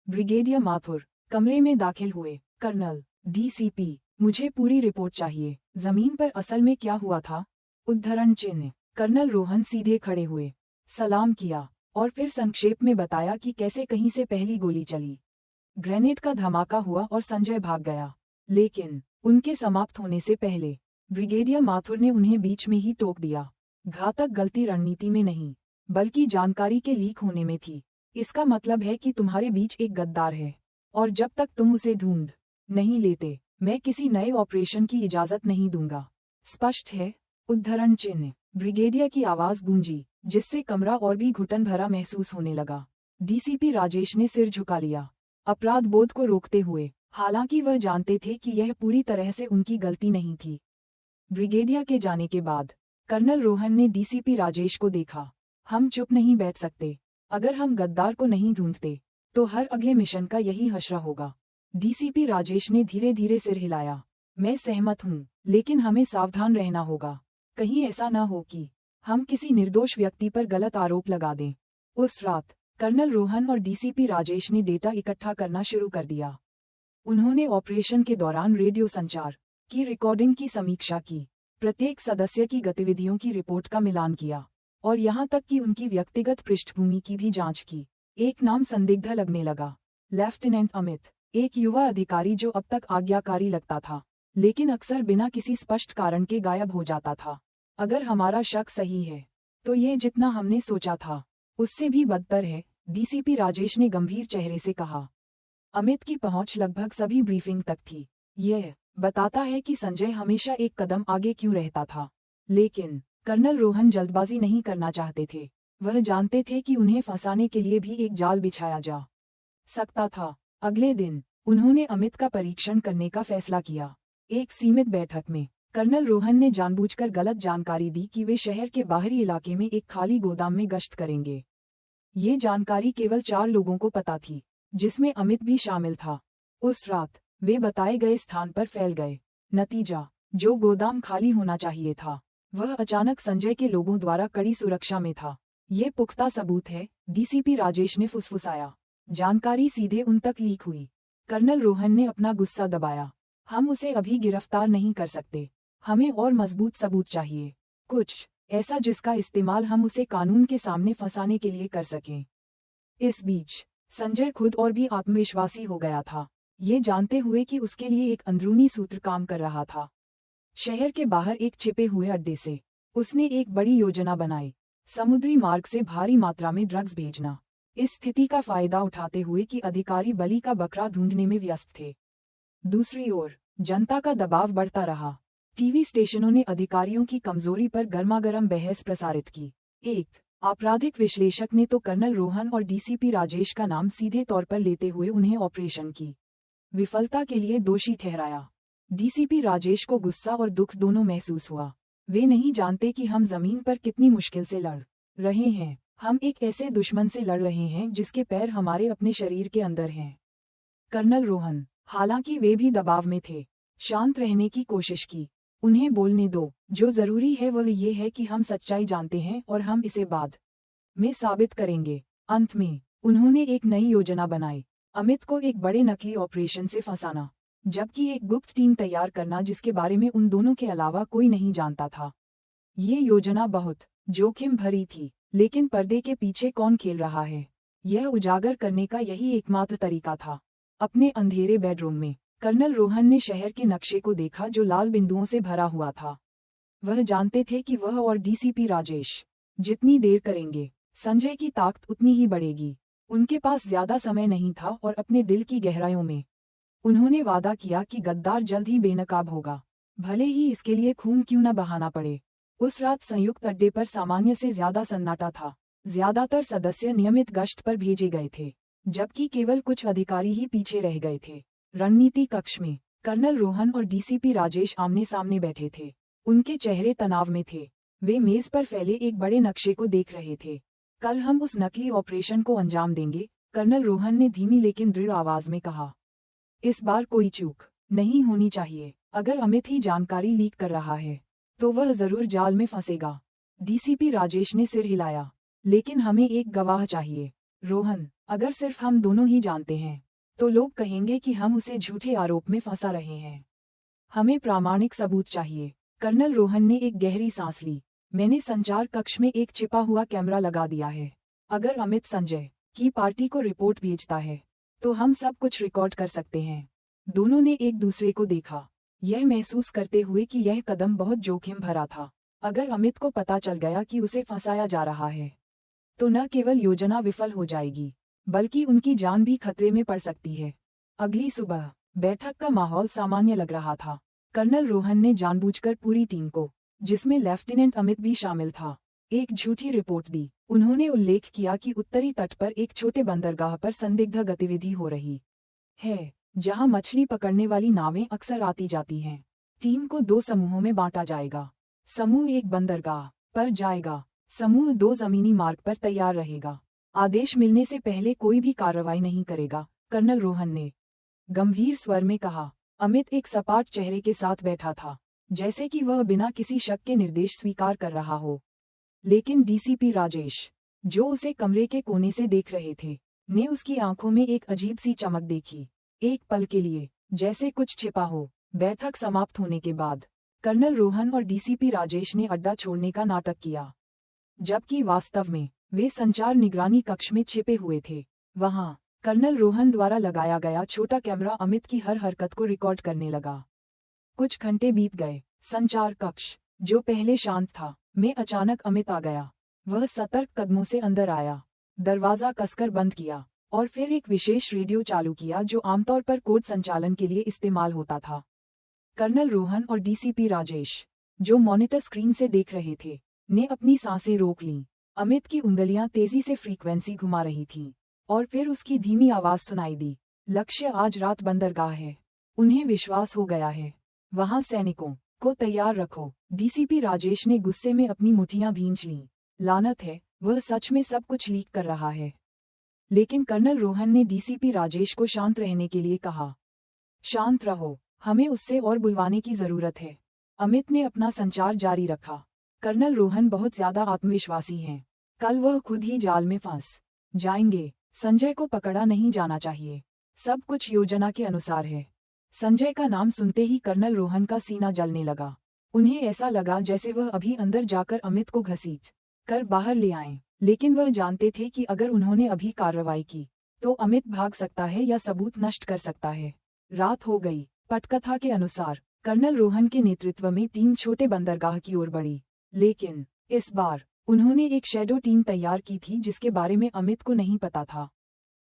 [SPEAKER 1] ब्रिगेडियर माथुर कमरे में दाखिल हुए। कर्नल, डीसीपी, मुझे पूरी रिपोर्ट चाहिए। जमीन पर असल में क्या हुआ था? उद्धरण चिन्ह। कर्नल रोहन सीधे खड़े हुए, सलाम किया और फिर संक्षेप में बताया कि कैसे कहीं से पहली गोली चली, ग्रेनेड का धमाका हुआ और संजय भाग गया। लेकिन उनके समाप्त होने से पहले ब्रिगेडियर माथुर ने उन्हें बीच में ही टोक दिया। घातक गलती रणनीति में नहीं, बल्कि जानकारी के लीक होने में थी। इसका मतलब है कि तुम्हारे बीच एक गद्दार है, और जब तक तुम उसे ढूंढ नहीं लेते, मैं किसी नए ऑपरेशन की इजाजत नहीं दूंगा। स्पष्ट है? उद्धरण चिन्ह। ब्रिगेडियर की आवाज गूंजी, जिससे कमरा और भी घुटन भरा महसूस होने लगा। डीसीपी राजेश ने सिर झुका लिया, अपराध बोध को रोकते हुए। हालांकि वह जानते थे कि यह पूरी तरह से उनकी गलती नहीं थी। ब्रिगेडियर के जाने के बाद कर्नल रोहन ने डीसीपी राजेश को देखा। हम चुप नहीं बैठ सकते। अगर हम गद्दार को नहीं ढूंढते तो हर अगले मिशन का यही हश्र होगा। डीसीपी राजेश ने धीरे धीरे सिर हिलाया। मैं सहमत हूँ, लेकिन हमें सावधान रहना होगा। कहीं ऐसा न हो कि हम किसी निर्दोष व्यक्ति पर गलत आरोप लगा दें। उस रात कर्नल रोहन और डीसीपी राजेश ने डेटा इकट्ठा करना शुरू कर दिया। उन्होंने ऑपरेशन के दौरान रेडियो संचार की रिकॉर्डिंग की समीक्षा की, प्रत्येक सदस्य की गतिविधियों की रिपोर्ट का मिलान किया, और यहाँ तक कि उनकी व्यक्तिगत पृष्ठभूमि की भी जांच की। एक नाम संदिग्ध लगने लगा, लेफ्टिनेंट अमित, एक युवा अधिकारी जो अब तक आज्ञाकारी लगता था, लेकिन अक्सर बिना किसी स्पष्ट कारण के गायब हो जाता था। अगर हमारा शक सही है, तो ये जितना हमने सोचा था उससे भी बदतर है, डीसीपी राजेश ने गंभीर चेहरे से कहा। अमित की पहुंच लगभग सभी ब्रीफिंग तक थी। यह बताता है कि संजय हमेशा एक कदम आगे क्यों रहता था। लेकिन कर्नल रोहन जल्दबाजी नहीं करना चाहते थे। वह जानते थे कि उन्हें फंसाने के लिए भी एक जाल बिछाया जा सकता था। अगले दिन उन्होंने अमित का परीक्षण करने का फैसला किया। एक सीमित बैठक में कर्नल रोहन ने जानबूझकर गलत जानकारी दी कि वे शहर के बाहरी इलाके में एक खाली गोदाम में गश्त करेंगे। ये जानकारी केवल 4 लोगों को पता थी, जिसमें अमित भी शामिल था। उस रात वे बताए गए स्थान पर फैल गए। नतीजा, जो गोदाम खाली होना चाहिए था, वह अचानक संजय के लोगों द्वारा कड़ी सुरक्षा में था। ये पुख्ता सबूत है, डीसीपी राजेश ने फुसफुसाया। जानकारी सीधे उन तक लीक हुई। कर्नल रोहन ने अपना गुस्सा दबाया। हम उसे अभी गिरफ्तार नहीं कर सकते। हमें और मजबूत सबूत चाहिए, कुछ ऐसा जिसका इस्तेमाल हम उसे कानून के सामने फंसाने के लिए कर सकें। इस बीच संजय खुद और भी आत्मविश्वासी हो गया था, ये जानते हुए कि उसके लिए एक अंदरूनी सूत्र काम कर रहा था। शहर के बाहर एक छिपे हुए अड्डे से उसने एक बड़ी योजना बनाई, समुद्री मार्ग से भारी मात्रा में ड्रग्स भेजना। इस स्थिति का फायदा उठाते हुए कि अधिकारी बलि का बकरा ढूंढने में व्यस्त थे। दूसरी ओर जनता का दबाव बढ़ता रहा। टीवी स्टेशनों ने अधिकारियों की कमजोरी पर गर्मागर्म बहस प्रसारित की। एक आपराधिक विश्लेषक ने तो कर्नल रोहन और डीसीपी राजेश का नाम सीधे तौर पर लेते हुए उन्हें ऑपरेशन की विफलता के लिए दोषी ठहराया। डीसीपी राजेश को गुस्सा और दुख दोनों महसूस हुआ। वे नहीं जानते कि हम जमीन पर कितनी मुश्किल से लड़ रहे हैं। हम एक ऐसे दुश्मन से लड़ रहे हैं जिसके पैर हमारे अपने शरीर के अंदर हैं। कर्नल रोहन, हालांकि वे भी दबाव में थे, शांत रहने की कोशिश की। उन्हें बोलने दो, जो जरूरी है वह ये है कि हम सच्चाई जानते हैं और हम इसे बाद में साबित करेंगे। अंत में उन्होंने एक नई योजना बनाई, अमित को एक बड़े नकली ऑपरेशन से फंसाना, जबकि एक गुप्त टीम तैयार करना जिसके बारे में उन दोनों के अलावा कोई नहीं जानता था। ये योजना बहुत जोखिम भरी थी, लेकिन पर्दे के पीछे कौन खेल रहा है, यह उजागर करने का यही एकमात्र तरीका था। अपने अंधेरे बेडरूम में कर्नल रोहन ने शहर के नक्शे को देखा जो लाल बिंदुओं से भरा हुआ था। वह जानते थे कि वह और डीसीपी राजेश जितनी देर करेंगे, संजय की ताकत उतनी ही बढ़ेगी। उनके पास ज्यादा समय नहीं था और अपने दिल की गहराइयों में उन्होंने वादा किया कि गद्दार जल्द ही बेनकाब होगा, भले ही इसके लिए खून क्यों न बहाना पड़े। उस रात संयुक्त अड्डे पर सामान्य से ज्यादा सन्नाटा था। ज्यादातर सदस्य नियमित गश्त पर भेजे गए थे, जबकि केवल कुछ अधिकारी ही पीछे रह गए थे। रणनीति कक्ष में कर्नल रोहन और डीसीपी राजेश आमने सामने बैठे थे। उनके चेहरे तनाव में थे। वे मेज पर फैले एक बड़े नक्शे को देख रहे थे। कल हम उस नकली ऑपरेशन को अंजाम देंगे, कर्नल रोहन ने धीमी लेकिन दृढ़ आवाज में कहा। इस बार कोई चूक नहीं होनी चाहिए। अगर अमित ही जानकारी लीक कर रहा है तो वह जरूर जाल में फंसेगा। डीसीपी राजेश ने सिर हिलाया। लेकिन हमें एक गवाह चाहिए। रोहन, अगर सिर्फ हम दोनों ही जानते हैं तो लोग कहेंगे कि हम उसे झूठे आरोप में फंसा रहे हैं। हमें प्रामाणिक सबूत चाहिए। कर्नल रोहन ने एक गहरी सांस ली। मैंने संचार कक्ष में एक छिपा हुआ कैमरा लगा दिया है। अगर अमित संजय की पार्टी को रिपोर्ट भेजता है तो हम सब कुछ रिकॉर्ड कर सकते हैं। दोनों ने एक दूसरे को देखा, यह महसूस करते हुए कि यह कदम बहुत जोखिम भरा था। अगर अमित को पता चल गया कि उसे फंसाया जा रहा है तो न केवल योजना विफल हो जाएगी, बल्कि उनकी जान भी खतरे में पड़ सकती है। अगली सुबह बैठक का माहौल सामान्य लग रहा था। कर्नल रोहन ने जानबूझकर पूरी टीम को, जिसमें लेफ्टिनेंट अमित भी शामिल था, एक झूठी रिपोर्ट दी। उन्होंने उल्लेख किया कि उत्तरी तट पर एक छोटे बंदरगाह पर संदिग्ध गतिविधि हो रही है, जहां मछली पकड़ने वाली नावें अक्सर आती जाती हैं। टीम को 2 समूहों में बांटा जाएगा। समूह 1 बंदरगाह पर जाएगा, समूह 2 जमीनी मार्ग पर तैयार रहेगा। आदेश मिलने से पहले कोई भी कार्रवाई नहीं करेगा, कर्नल रोहन ने गंभीर स्वर में कहा। अमित एक सपाट चेहरे के साथ बैठा था, जैसे कि वह बिना किसी शक के निर्देश स्वीकार कर रहा हो। लेकिन डीसीपी राजेश, जो उसे कमरे के कोने से देख रहे थे, ने उसकी आंखों में एक अजीब सी चमक देखी। एक पल के लिए जैसे कुछ छिपा हो। बैठक समाप्त होने के बाद कर्नल रोहन और डीसीपी राजेश ने अड्डा छोड़ने का नाटक किया, जबकि वास्तव में वे संचार निगरानी कक्ष में छिपे हुए थे। वहां कर्नल रोहन द्वारा लगाया गया छोटा कैमरा अमित की हर हरकत को रिकॉर्ड करने लगा। कुछ घंटे बीत गए। संचार कक्ष, जो पहले शांत था, में अचानक अमित आ गया। वह सतर्क कदमों से अंदर आया, दरवाजा कसकर बंद किया और फिर एक विशेष रेडियो चालू किया जो आमतौर पर कोड संचालन के लिए इस्तेमाल होता था। कर्नल रोहन और डीसीपी राजेश, जो मॉनिटर स्क्रीन से देख रहे थे, ने अपनी सांसें रोक लीं। अमित की उंगलियां तेजी से फ्रीक्वेंसी घुमा रही थीं और फिर उसकी धीमी आवाज सुनाई दी। लक्ष्य आज रात बंदरगाह है। उन्हें विश्वास हो गया है। वहां सैनिकों को तैयार रखो। डीसीपी राजेश ने गुस्से में अपनी मुठियां भींच लीं। लानत है, वह सच में सब कुछ लीक कर रहा है। लेकिन कर्नल रोहन ने डीसीपी राजेश को शांत रहने के लिए कहा। शांत रहो, हमें उससे और बुलवाने की जरूरत है। अमित ने अपना संचार जारी रखा। कर्नल रोहन बहुत ज्यादा आत्मविश्वासी हैं। कल वह खुद ही जाल में फंस जाएंगे। संजय को पकड़ा नहीं जाना चाहिए। सब कुछ योजना के अनुसार है। संजय का नाम सुनते ही कर्नल रोहन का सीना जलने लगा। उन्हें ऐसा लगा जैसे वह अभी अंदर जाकर अमित को घसीट कर बाहर ले आएं। लेकिन वह जानते थे कि अगर उन्होंने अभी कार्रवाई की तो अमित भाग सकता है या सबूत नष्ट कर सकता है। रात हो गई। पटकथा के अनुसार कर्नल रोहन के नेतृत्व में टीम छोटे बंदरगाह की ओर बढ़ी। लेकिन इस बार उन्होंने एक शैडो टीम तैयार की थी जिसके बारे में अमित को नहीं पता था।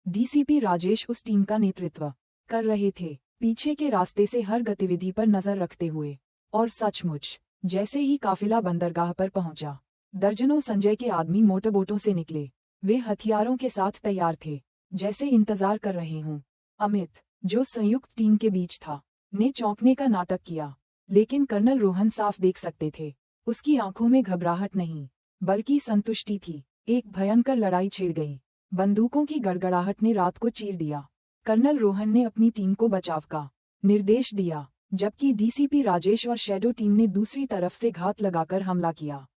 [SPEAKER 1] डीसीपी राजेश उस टीम का नेतृत्व कर रहे थे, पीछे के रास्ते से हर गतिविधि पर नजर रखते हुए। और सचमुच जैसे ही काफिला बंदरगाह पर पहुंचा, दर्जनों संजय के आदमी मोटरबोटों से निकले। वे हथियारों के साथ तैयार थे, जैसे इंतजार कर रहे हों। अमित, जो संयुक्त टीम के बीच था, ने चौंकने का नाटक किया, लेकिन कर्नल रोहन साफ देख सकते थे। उसकी आंखों में घबराहट नहीं, बल्कि संतुष्टि थी। एक भयंकर लड़ाई छिड़ गई। बंदूकों की गड़गड़ाहट ने रात को चीर दिया। कर्नल रोहन ने अपनी टीम को बचाव का निर्देश दिया, जबकि डीसीपी राजेश और शैडो टीम ने दूसरी तरफ से घात लगाकर हमला किया।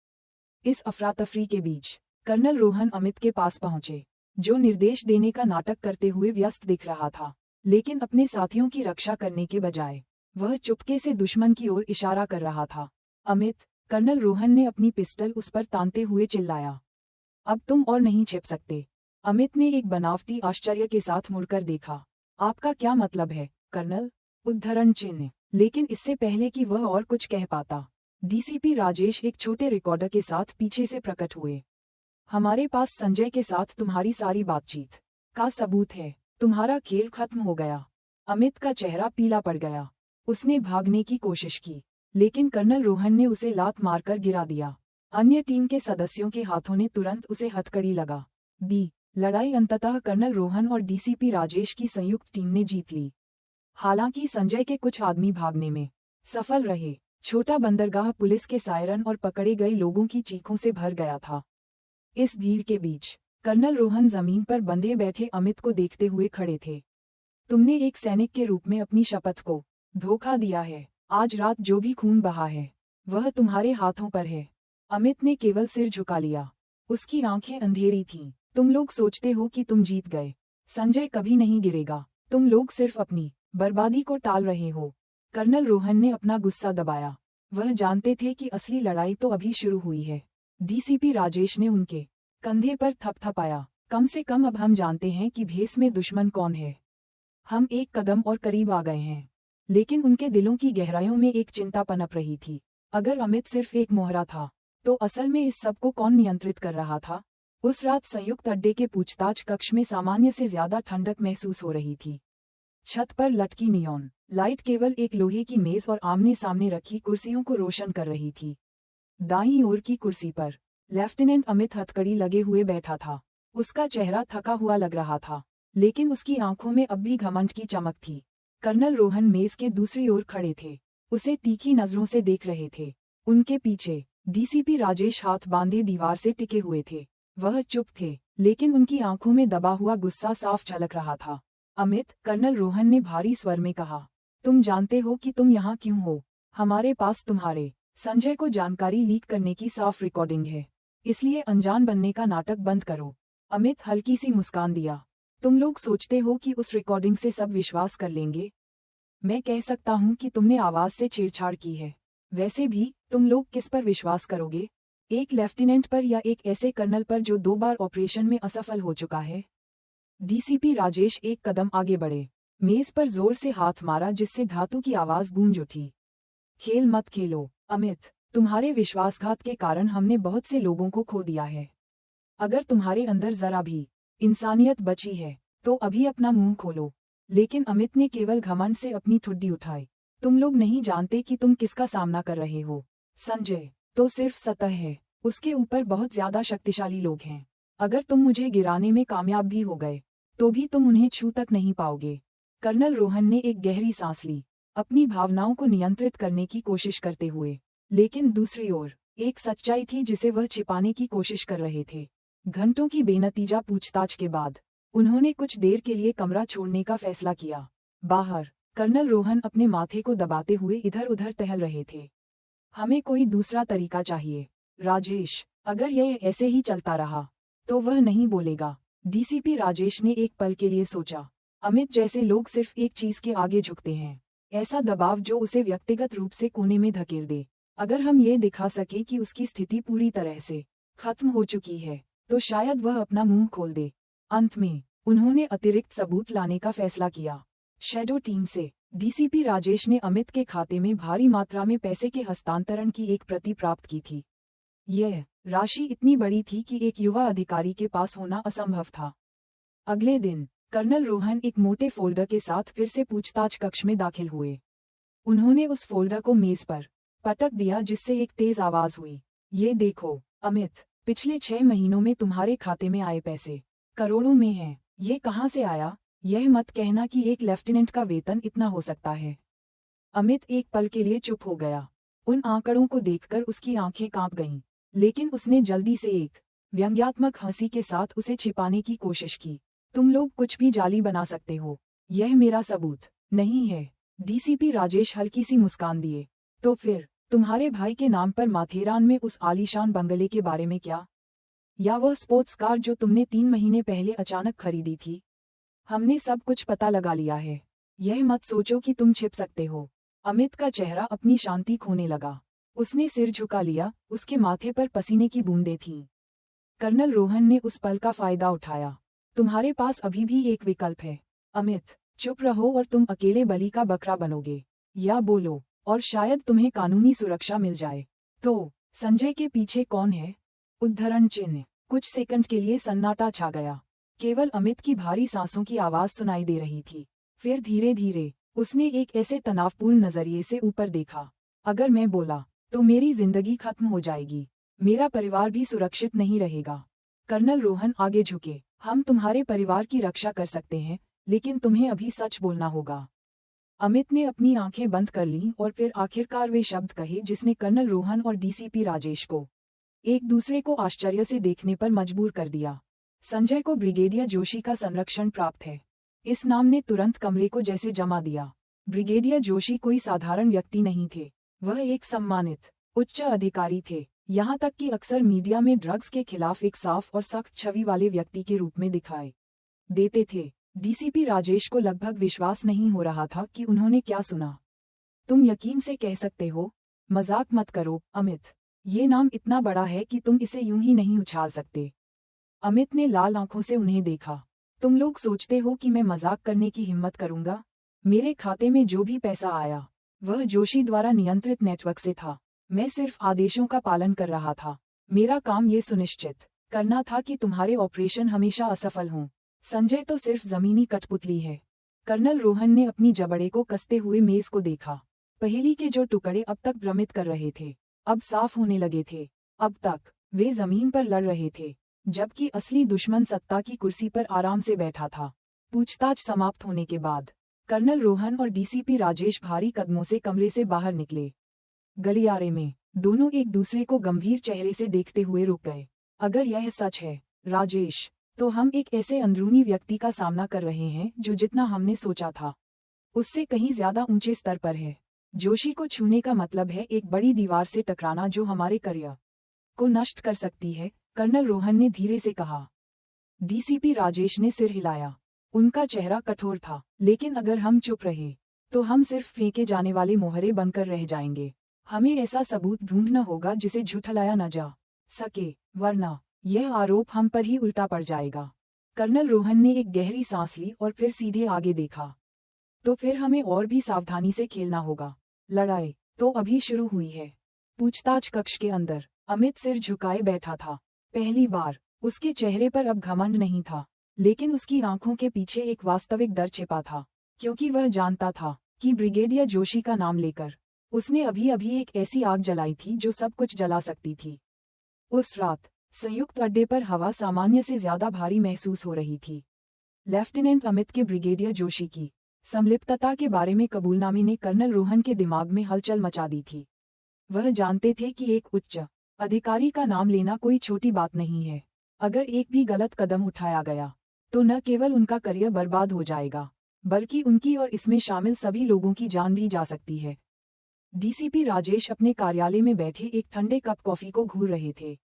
[SPEAKER 1] इस अफरा-तफरी के बीच कर्नल रोहन अमित के पास पहुंचे, जो निर्देश देने का नाटक करते हुए व्यस्त दिख रहा था, लेकिन अपने साथियों की रक्षा करने के बजाय वह चुपके से दुश्मन की ओर इशारा कर रहा था। अमित, कर्नल रोहन ने अपनी पिस्टल उस पर तानते हुए चिल्लाया। अब तुम और नहीं छिप सकते। अमित ने एक बनावटी आश्चर्य के साथ मुड़कर देखा। आपका क्या मतलब है, कर्नल? उद्धरण चिन्ह। लेकिन इससे पहले कि वह और कुछ कह पाता, डीसीपी राजेश एक छोटे रिकॉर्डर के साथ पीछे से प्रकट हुए। हमारे पास संजय के साथ तुम्हारी सारी बातचीत का सबूत है। तुम्हारा खेल खत्म हो गया। अमित का चेहरा पीला पड़ गया। उसने भागने की कोशिश की, लेकिन कर्नल रोहन ने उसे लात मारकर गिरा दिया। अन्य टीम के सदस्यों के हाथों ने तुरंत उसे हथकड़ी लगा दी। लड़ाई अंततः कर्नल रोहन और डीसीपी राजेश की संयुक्त टीम ने जीत ली। हालांकि संजय के कुछ आदमी भागने में सफल रहे। छोटा बंदरगाह पुलिस के सायरन और पकड़े गए लोगों की चीखों से भर गया था। इस भीड़ के बीच कर्नल रोहन जमीन पर बंधे बैठे अमित को देखते हुए खड़े थे। तुमने एक सैनिक के रूप में अपनी शपथ को धोखा दिया है। आज रात जो भी खून बहा है, वह तुम्हारे हाथों पर है। अमित ने केवल सिर झुका लिया। उसकी आंखें अंधेरी थीं। तुम लोग सोचते हो कि तुम जीत गए। संजय कभी नहीं गिरेगा। तुम लोग सिर्फ अपनी बर्बादी को टाल रहे हो। कर्नल रोहन ने अपना गुस्सा दबाया। वह जानते थे कि असली लड़ाई तो अभी शुरू हुई है। डीसीपी राजेश ने उनके कंधे पर थपथपाया। कम से कम अब हम जानते हैं कि भेस में दुश्मन कौन है। हम एक कदम और करीब आ गए हैं। लेकिन उनके दिलों की गहराइयों में एक चिंता पनप रही थी। अगर अमित सिर्फ एक मोहरा था, तो असल में इस सब को कौन नियंत्रित कर रहा था? उस रात संयुक्त अड्डे के पूछताछ कक्ष में सामान्य से ज्यादा ठंडक महसूस हो रही थी। छत पर लटकी नियॉन लाइट केवल एक लोहे की मेज और आमने सामने रखी कुर्सियों को रोशन कर रही थी। दाईं ओर की कुर्सी पर लेफ्टिनेंट अमित हथकड़ी लगे हुए बैठा था। उसका चेहरा थका हुआ लग रहा था, लेकिन उसकी आंखों में अब भी घमंड की चमक थी। कर्नल रोहन मेज के दूसरी ओर खड़े थे, उसे तीखी नजरों से देख रहे थे। उनके पीछे डीसीपी राजेश हाथ बांधे दीवार से टिके हुए थे। वह चुप थे, लेकिन उनकी आंखों में दबा हुआ गुस्सा साफ झलक रहा था। अमित, कर्नल रोहन ने भारी स्वर में कहा, तुम जानते हो कि तुम यहाँ क्यों हो? हमारे पास तुम्हारे संजय को जानकारी लीक करने की साफ रिकॉर्डिंग है। इसलिए अनजान बनने का नाटक बंद करो। अमित हल्की सी मुस्कान दिया। तुम लोग सोचते हो कि उस रिकॉर्डिंग से सब विश्वास कर लेंगे? मैं कह सकता हूँ कि तुमने आवाज से छेड़छाड़ की है। वैसे भी तुम लोग किस पर विश्वास करोगे? एक लेफ्टिनेंट पर या एक ऐसे कर्नल पर जो 2 बार ऑपरेशन में असफल हो चुका है? डीसीपी राजेश एक कदम आगे बढ़े। मेज पर जोर से हाथ मारा जिससे धातु की आवाज गूंज उठी। खेल मत खेलो अमित, तुम्हारे विश्वासघात के कारण हमने बहुत से लोगों को खो दिया है। अगर तुम्हारे अंदर जरा भी इंसानियत बची है, तो अभी अपना मुंह खोलो। लेकिन अमित ने केवल घमंड से अपनी ठुड्डी उठाई। तुम लोग नहीं जानते कि तुम किसका सामना कर रहे हो। संजय तो सिर्फ सतह है, उसके ऊपर बहुत ज्यादा शक्तिशाली लोग हैं। अगर तुम मुझे गिराने में कामयाब भी हो गए, तो भी तुम उन्हें छू तक नहीं पाओगे। कर्नल रोहन ने एक गहरी सांस ली, अपनी भावनाओं को नियंत्रित करने की कोशिश करते हुए। लेकिन दूसरी ओर एक सच्चाई थी जिसे वह छिपाने की कोशिश कर रहे थे। घंटों की बेनतीजा पूछताछ के बाद उन्होंने कुछ देर के लिए कमरा छोड़ने का फैसला किया। बाहर कर्नल रोहन अपने माथे को दबाते हुए इधर उधर टहल रहे थे। हमें कोई दूसरा तरीका चाहिए राजेश। अगर यह ऐसे ही चलता रहा, तो वह नहीं बोलेगा। डीसीपी राजेश ने एक पल के लिए सोचा। अमित जैसे लोग सिर्फ एक चीज के आगे झुकते हैं, ऐसा दबाव जो उसे व्यक्तिगत रूप से कोने में धकेल दे। अगर हम ये दिखा सके कि उसकी स्थिति पूरी तरह से खत्म हो चुकी है, तो शायद वह अपना मुंह खोल दे। अंत में उन्होंने अतिरिक्त सबूत लाने का फैसला किया। शैडो टीम से डीसीपी राजेश ने अमित के खाते में भारी मात्रा में पैसे के हस्तांतरण की एक प्रति प्राप्त की थी। यह राशि इतनी बड़ी थी कि एक युवा अधिकारी के पास होना असंभव था। अगले दिन कर्नल रोहन एक मोटे फोल्डर के साथ फिर से पूछताछ कक्ष में दाखिल हुए। उन्होंने उस फोल्डर को मेज पर पटक दिया जिससे एक तेज आवाज हुई। ये देखो अमित, पिछले 6 महीनों में तुम्हारे खाते में आए पैसे करोड़ों में हैं। ये कहाँ से आया? यह मत कहना कि एक लेफ्टिनेंट का वेतन इतना हो सकता है। अमित एक पल के लिए चुप हो गया। उन आंकड़ों को देखकर उसकी आंखें कांप गईं, लेकिन उसने जल्दी से एक व्यंग्यात्मक हंसी के साथ उसे छिपाने की कोशिश की। तुम लोग कुछ भी जाली बना सकते हो, यह मेरा सबूत नहीं है। डीसीपी राजेश हल्की सी मुस्कान दिए। तो फिर तुम्हारे भाई के नाम पर माथेरान में उस आलीशान बंगले के बारे में क्या? या वह स्पोर्ट्स कार जो तुमने 3 महीने पहले अचानक खरीदी थी? हमने सब कुछ पता लगा लिया है। यह मत सोचो कि तुम छिप सकते हो। अमित का चेहरा अपनी शांति खोने लगा। उसने सिर झुका लिया, उसके माथे पर पसीने की बूंदें थीं। कर्नल रोहन ने उस पल का फायदा उठाया। तुम्हारे पास अभी भी एक विकल्प है अमित, चुप रहो और तुम अकेले बलि का बकरा बनोगे, या बोलो और शायद तुम्हें कानूनी सुरक्षा मिल जाए। तो संजय के पीछे कौन है? उद्धरण चिन्ह। कुछ सेकंड के लिए सन्नाटा छा गया। केवल अमित की भारी सांसों की आवाज सुनाई दे रही थी। फिर धीरे धीरे उसने एक ऐसे तनावपूर्ण नजरिए से ऊपर देखा। अगर मैं बोला तो मेरी जिंदगी खत्म हो जाएगी, मेरा परिवार भी सुरक्षित नहीं रहेगा। कर्नल रोहन आगे झुके। हम तुम्हारे परिवार की रक्षा कर सकते हैं, लेकिन तुम्हें अभी सच बोलना होगा। अमित ने अपनी आंखें बंद कर लीं और फिर आखिरकार वे शब्द कहे जिसने कर्नल रोहन और डीसीपी राजेश को एक दूसरे को आश्चर्य से देखने पर मजबूर कर दिया। संजय को ब्रिगेडियर जोशी का संरक्षण प्राप्त है। इस नाम ने तुरंत कमरे को जैसे जमा दिया। ब्रिगेडियर जोशी कोई साधारण व्यक्ति नहीं थे, वह एक सम्मानित उच्च अधिकारी थे, यहाँ तक कि अक्सर मीडिया में ड्रग्स के खिलाफ एक साफ और सख्त छवि वाले व्यक्ति के रूप में दिखाई देते थे। डीसीपी राजेश को लगभग विश्वास नहीं हो रहा था कि उन्होंने क्या सुना। तुम यकीन से कह सकते हो? मजाक मत करो अमित, ये नाम इतना बड़ा है कि तुम इसे यूं ही नहीं उछाल सकते। अमित ने लाल आंखों से उन्हें देखा। तुम लोग सोचते हो कि मैं मजाक करने की हिम्मत करूंगा? मेरे खाते में जो भी पैसा आया वह जोशी द्वारा नियंत्रित नेटवर्क से था। मैं सिर्फ आदेशों का पालन कर रहा था। मेरा काम ये सुनिश्चित करना था कि तुम्हारे ऑपरेशन हमेशा असफल हों। संजय तो सिर्फ जमीनी कठपुतली है। कर्नल रोहन ने अपनी जबड़े को कसते हुए मेज को देखा। पहेली के जो टुकड़े अब तक भ्रमित कर रहे थे, अब साफ होने लगे थे। अब तक वे जमीन पर लड़ रहे थे, जबकि असली दुश्मन सत्ता की कुर्सी पर आराम से बैठा था। पूछताछ समाप्त होने के बाद कर्नल रोहन और डीसीपी राजेश भारी कदमों से कमरे से बाहर निकले। गलियारे में दोनों एक दूसरे को गंभीर चेहरे से देखते हुए रुक गए। अगर यह सच है राजेश, तो हम एक ऐसे अंदरूनी व्यक्ति का सामना कर रहे हैं जो जितना हमने सोचा था उससे कहीं ज्यादा ऊंचे स्तर पर है। जोशी को छूने का मतलब है एक बड़ी दीवार से टकराना जो हमारे करियर को नष्ट कर सकती है, कर्नल रोहन ने धीरे से कहा। डीसीपी राजेश ने सिर हिलाया। उनका चेहरा कठोर था। लेकिन अगर हम चुप रहे तो हम सिर्फ फेंके जाने वाले मोहरे बनकर रह जाएंगे। हमें ऐसा सबूत ढूंढना होगा जिसे झुठलाया न जा सके, वरना यह आरोप हम पर ही उल्टा पड़ जाएगा। कर्नल रोहन ने एक गहरी सांस ली और फिर सीधे आगे देखा। तो फिर हमें और भी सावधानी से खेलना होगा। लड़ाई तो अभी शुरू हुई है। पूछताछ कक्ष के अंदर अमित सिर झुकाए बैठा था। पहली बार उसके चेहरे पर अब घमंड नहीं था, लेकिन उसकी आंखों के पीछे एक वास्तविक डर छिपा था, क्योंकि वह जानता था कि ब्रिगेडियर जोशी का नाम लेकर उसने अभी अभी एक ऐसी आग जलाई थी जो सब कुछ जला सकती थी। उस रात संयुक्त अड्डे पर हवा सामान्य से ज्यादा भारी महसूस हो रही थी। लेफ्टिनेंट अमित के ब्रिगेडियर जोशी की संलिप्तता के बारे में कबूलनामे ने कर्नल रोहन के दिमाग में हलचल मचा दी थी। वह जानते थे कि एक उच्च अधिकारी का नाम लेना कोई छोटी बात नहीं है। अगर एक भी गलत कदम उठाया गया तो न केवल उनका करियर बर्बाद हो जाएगा, बल्कि उनकी और इसमें शामिल सभी लोगों की जान भी जा सकती है। डीसीपी राजेश अपने कार्यालय में बैठे एक ठंडे कप कॉफी को घूर रहे थे।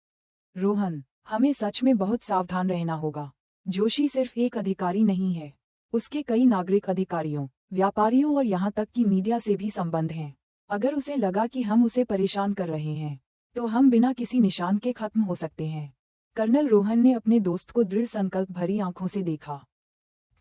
[SPEAKER 1] रोहन, हमें सच में बहुत सावधान रहना होगा। जोशी सिर्फ एक अधिकारी नहीं है, उसके कई नागरिक अधिकारियों, व्यापारियों और यहाँ तक कि मीडिया से भी संबंध हैं। अगर उसे लगा कि हम उसे परेशान कर रहे हैं, तो हम बिना किसी निशान के खत्म हो सकते हैं। कर्नल रोहन ने अपने दोस्त को दृढ़ संकल्प भरी आंखों से देखा।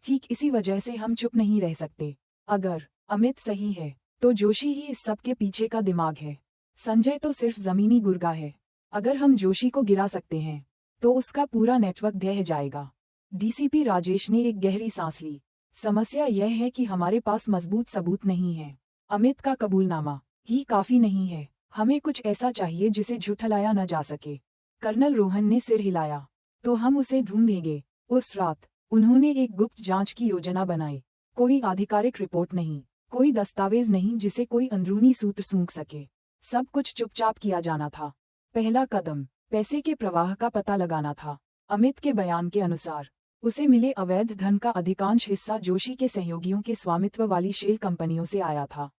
[SPEAKER 1] ठीक इसी वजह से हम चुप नहीं रह सकते। अगर अमित सही है, तो जोशी ही इस सब के पीछे का दिमाग है। संजय तो सिर्फ जमीनी गुर्गा है। अगर हम जोशी को गिरा सकते हैं, तो उसका पूरा नेटवर्क ढह जाएगा। डीसीपी राजेश ने एक गहरी सांस ली। समस्या यह है कि हमारे पास मजबूत सबूत नहीं है। अमित का कबूलनामा ही काफी नहीं है। हमें कुछ ऐसा चाहिए जिसे झुठलाया न जा सके। कर्नल रोहन ने सिर हिलाया। तो हम उसे ढूंढेंगे। उस रात उन्होंने एक गुप्त जांच की योजना बनाई। कोई आधिकारिक रिपोर्ट नहीं, कोई दस्तावेज नहीं जिसे कोई अंदरूनी सूत्र सूंघ सके। सब कुछ चुपचाप किया जाना था। पहला कदम पैसे के प्रवाह का पता लगाना था। अमित के बयान के अनुसार उसे मिले अवैध धन का अधिकांश हिस्सा जोशी के सहयोगियों के स्वामित्व वाली शेल कंपनियों से आया था।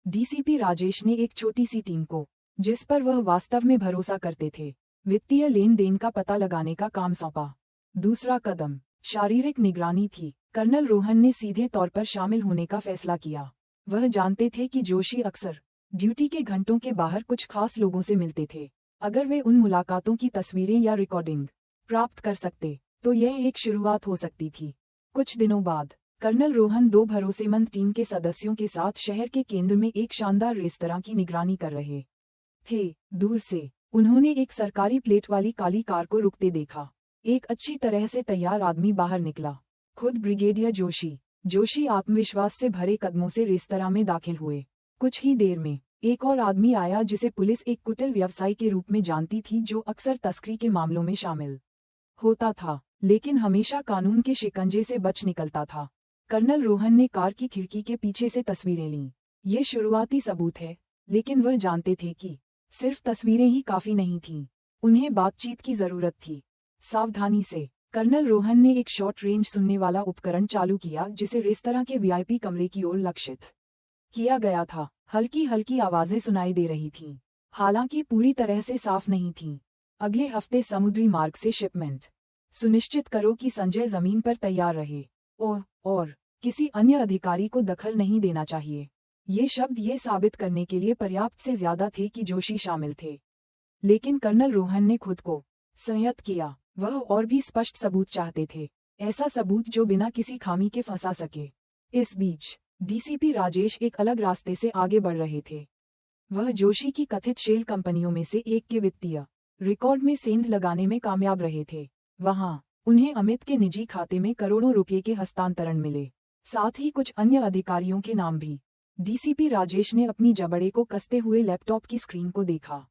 [SPEAKER 1] डीसीपी राजेश ने एक छोटी सी टीम को, जिस पर वह वास्तव में भरोसा करते थे, वित्तीय लेन देन का पता लगाने का काम सौंपा। दूसरा कदम शारीरिक निगरानी थी। कर्नल रोहन ने सीधे तौर पर शामिल होने का फैसला किया। वह जानते थे कि जोशी अक्सर ड्यूटी के घंटों के बाहर कुछ खास लोगों से मिलते थे। अगर वे उन मुलाकातों की तस्वीरें या रिकॉर्डिंग प्राप्त कर सकते तो यह एक शुरुआत हो सकती थी। कुछ दिनों बाद कर्नल रोहन 2 भरोसेमंद टीम के सदस्यों के साथ शहर के केंद्र में एक शानदार रेस्तरां की निगरानी कर रहे थे। दूर से उन्होंने एक सरकारी प्लेट वाली काली कार को रुकते देखा। एक अच्छी तरह से तैयार आदमी बाहर निकला, खुद ब्रिगेडियर जोशी। जोशी आत्मविश्वास से भरे कदमों से रेस्तरां में दाखिल हुए। कुछ ही देर में एक और आदमी आया जिसे पुलिस एक कुटिल व्यवसायी के रूप में जानती थी, जो अक्सर तस्करी के मामलों में शामिल होता था, लेकिन हमेशा कानून के शिकंजे से बच निकलता था। कर्नल रोहन ने कार की खिड़की के पीछे से तस्वीरें लीं। ये शुरुआती सबूत है, लेकिन वह जानते थे कि सिर्फ तस्वीरें ही काफी नहीं थीं। उन्हें बातचीत की जरूरत थी। सावधानी से कर्नल रोहन ने एक शॉर्ट रेंज सुनने वाला उपकरण चालू किया, जिसे रेस्तरां के वीआईपी कमरे की ओर लक्षित किया गया था। हल्की हल्की आवाजें सुनाई दे रही थीं, हालांकि पूरी तरह से साफ नहीं थीं। अगले हफ्ते समुद्री मार्ग से शिपमेंट। सुनिश्चित करो कि संजय जमीन पर तैयार रहे और किसी अन्य अधिकारी को दखल नहीं देना चाहिए। ये शब्द ये साबित करने के लिए पर्याप्त से ज्यादा थे कि जोशी शामिल थे। लेकिन कर्नल रोहन ने खुद को संयत किया। वह और भी स्पष्ट सबूत चाहते थे, ऐसा सबूत जो बिना किसी खामी के फंसा सके। इस बीच डीसीपी राजेश एक अलग रास्ते से आगे बढ़ रहे थे। वह जोशी की कथित शेल कंपनियों में से एक के वित्तीय रिकॉर्ड में सेंध लगाने में कामयाब रहे थे। वहां उन्हें अमित के निजी खाते में करोड़ों रुपये के हस्तांतरण मिले, साथ ही कुछ अन्य अधिकारियों के नाम भी। डीसीपी राजेश ने अपनी जबड़े को कसते हुए लैपटॉप की स्क्रीन को देखा।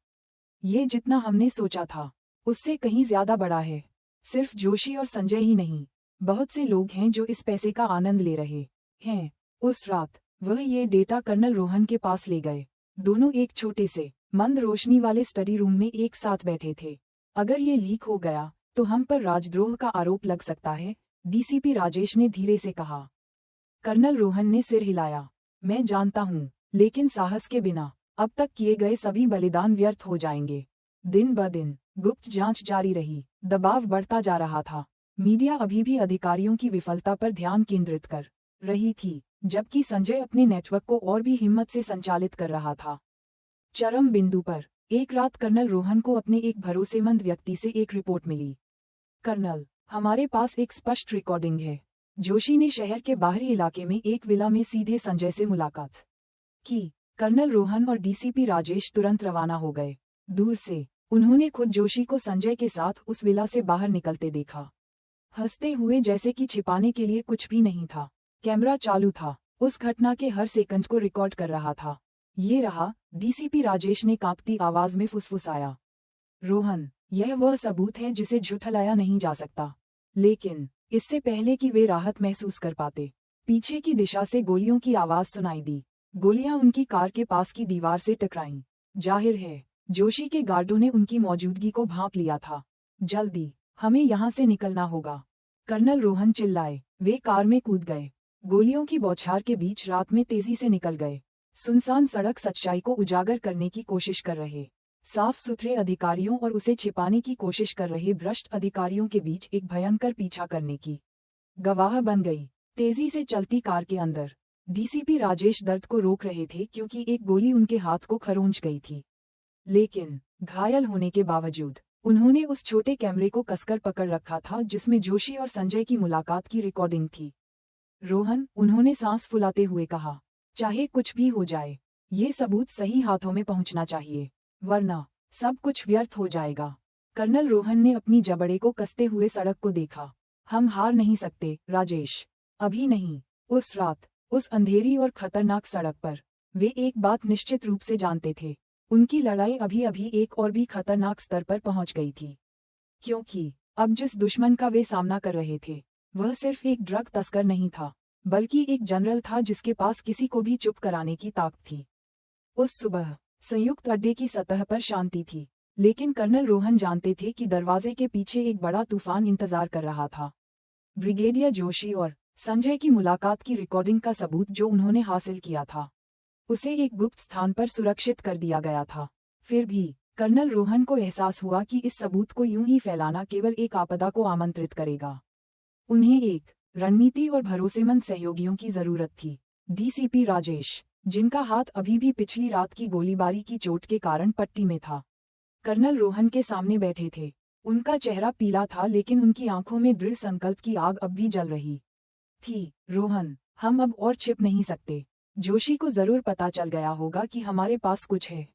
[SPEAKER 1] ये जितना हमने सोचा था उससे कहीं ज्यादा बड़ा है। सिर्फ जोशी और संजय ही नहीं, बहुत से लोग हैं जो इस पैसे का आनंद ले रहे हैं। उस रात वह ये डेटा कर्नल रोहन के पास ले गए। दोनों एक छोटे से मंद रोशनी वाले स्टडी रूम में एक साथ बैठे थे। अगर ये लीक हो गया तो हम पर राजद्रोह का आरोप लग सकता है, डीसीपी राजेश ने धीरे से कहा। कर्नल रोहन ने सिर हिलाया। मैं जानता हूँ, लेकिन साहस के बिना अब तक किए गए सभी बलिदान व्यर्थ हो जाएंगे। दिन ब दिन गुप्त जांच जारी रही। दबाव बढ़ता जा रहा था। मीडिया अभी भी अधिकारियों की विफलता पर ध्यान केंद्रित कर रही थी, जबकि संजय अपने नेटवर्क को और भी हिम्मत से संचालित कर रहा था। चरम बिंदु पर एक रात कर्नल रोहन को अपने एक भरोसेमंद व्यक्ति से एक रिपोर्ट मिली। कर्नल, हमारे पास एक स्पष्ट रिकॉर्डिंग है। जोशी ने शहर के बाहरी इलाके में एक विला में सीधे संजय से मुलाकात की। कर्नल रोहन और डीसीपी राजेश तुरंत रवाना हो गए। दूर से उन्होंने खुद जोशी को संजय के साथ उस विला से बाहर निकलते देखा, हंसते हुए, जैसे कि छिपाने के लिए कुछ भी नहीं था। कैमरा चालू था, उस घटना के हर सेकंड को रिकॉर्ड कर रहा था। ये रहा, डीसीपी राजेश ने कांपती आवाज में फुसफुसाया। रोहन, यह वह सबूत है जिसे झुठलाया नहीं जा सकता। लेकिन इससे पहले कि वे राहत महसूस कर पाते, पीछे की दिशा से गोलियों की आवाज सुनाई दी। गोलियां उनकी कार के पास की दीवार से टकराईं। जाहिर है जोशी के गार्डों ने उनकी मौजूदगी को भांप लिया था। जल्दी, हमें यहाँ से निकलना होगा, कर्नल रोहन चिल्लाए। वे कार में कूद गए, गोलियों की बौछार के बीच रात में तेजी से निकल गए। सुनसान सड़क सच्चाई को उजागर करने की कोशिश कर रहे साफ सुथरे अधिकारियों और उसे छिपाने की कोशिश कर रहे भ्रष्ट अधिकारियों के बीच एक भयंकर पीछा करने की गवाह बन गई। तेजी से चलती कार के अंदर डीसीपी राजेश दर्द को रोक रहे थे, क्योंकि एक गोली उनके हाथ को खरोंच गई थी। लेकिन घायल होने के बावजूद उन्होंने उस छोटे कैमरे को कसकर पकड़ रखा था जिसमें जोशी और संजय की मुलाकात की रिकॉर्डिंग थी। रोहन, उन्होंने सांस फुलाते हुए कहा, चाहे कुछ भी हो जाए, ये सबूत सही हाथों में पहुंचना चाहिए, वरना सब कुछ व्यर्थ हो जाएगा। कर्नल रोहन ने अपनी जबड़े को कसते हुए सड़क को देखा। हम हार नहीं सकते राजेश, अभी नहीं। उस रात उस अंधेरी और खतरनाक सड़क पर वे एक बात निश्चित रूप से जानते थे, उनकी लड़ाई अभी अभी एक और भी खतरनाक स्तर पर पहुंच गई थी। क्योंकि अब जिस दुश्मन का वे सामना कर रहे थे वह सिर्फ एक ड्रग तस्कर नहीं था, बल्कि एक जनरल था जिसके पास किसी को भी चुप कराने की ताकत थी। उस सुबह संयुक्त अड्डे की सतह पर शांति थी। लेकिन कर्नल रोहन जानते थे कि दरवाजे के पीछे एक बड़ा तूफान इंतजार कर रहा था। ब्रिगेडियर जोशी और संजय की मुलाकात की रिकॉर्डिंग का सबूत जो उन्होंने हासिल किया था, उसे एक गुप्त स्थान पर सुरक्षित कर दिया गया था। फिर भी कर्नल रोहन को एहसास हुआ कि इस सबूत को यूं ही फैलाना केवल एक आपदा को आमंत्रित करेगा। उन्हें एक रणनीति और भरोसेमंद सहयोगियों की जरूरत थी। डीसीपी राजेश, जिनका हाथ अभी भी पिछली रात की गोलीबारी की चोट के कारण पट्टी में था, कर्नल रोहन के सामने बैठे थे। उनका चेहरा पीला था लेकिन उनकी आंखों में दृढ़ संकल्प की आग अब भी जल रही थी। रोहन, हम अब और छिप नहीं सकते। जोशी को जरूर पता चल गया होगा कि हमारे पास कुछ है।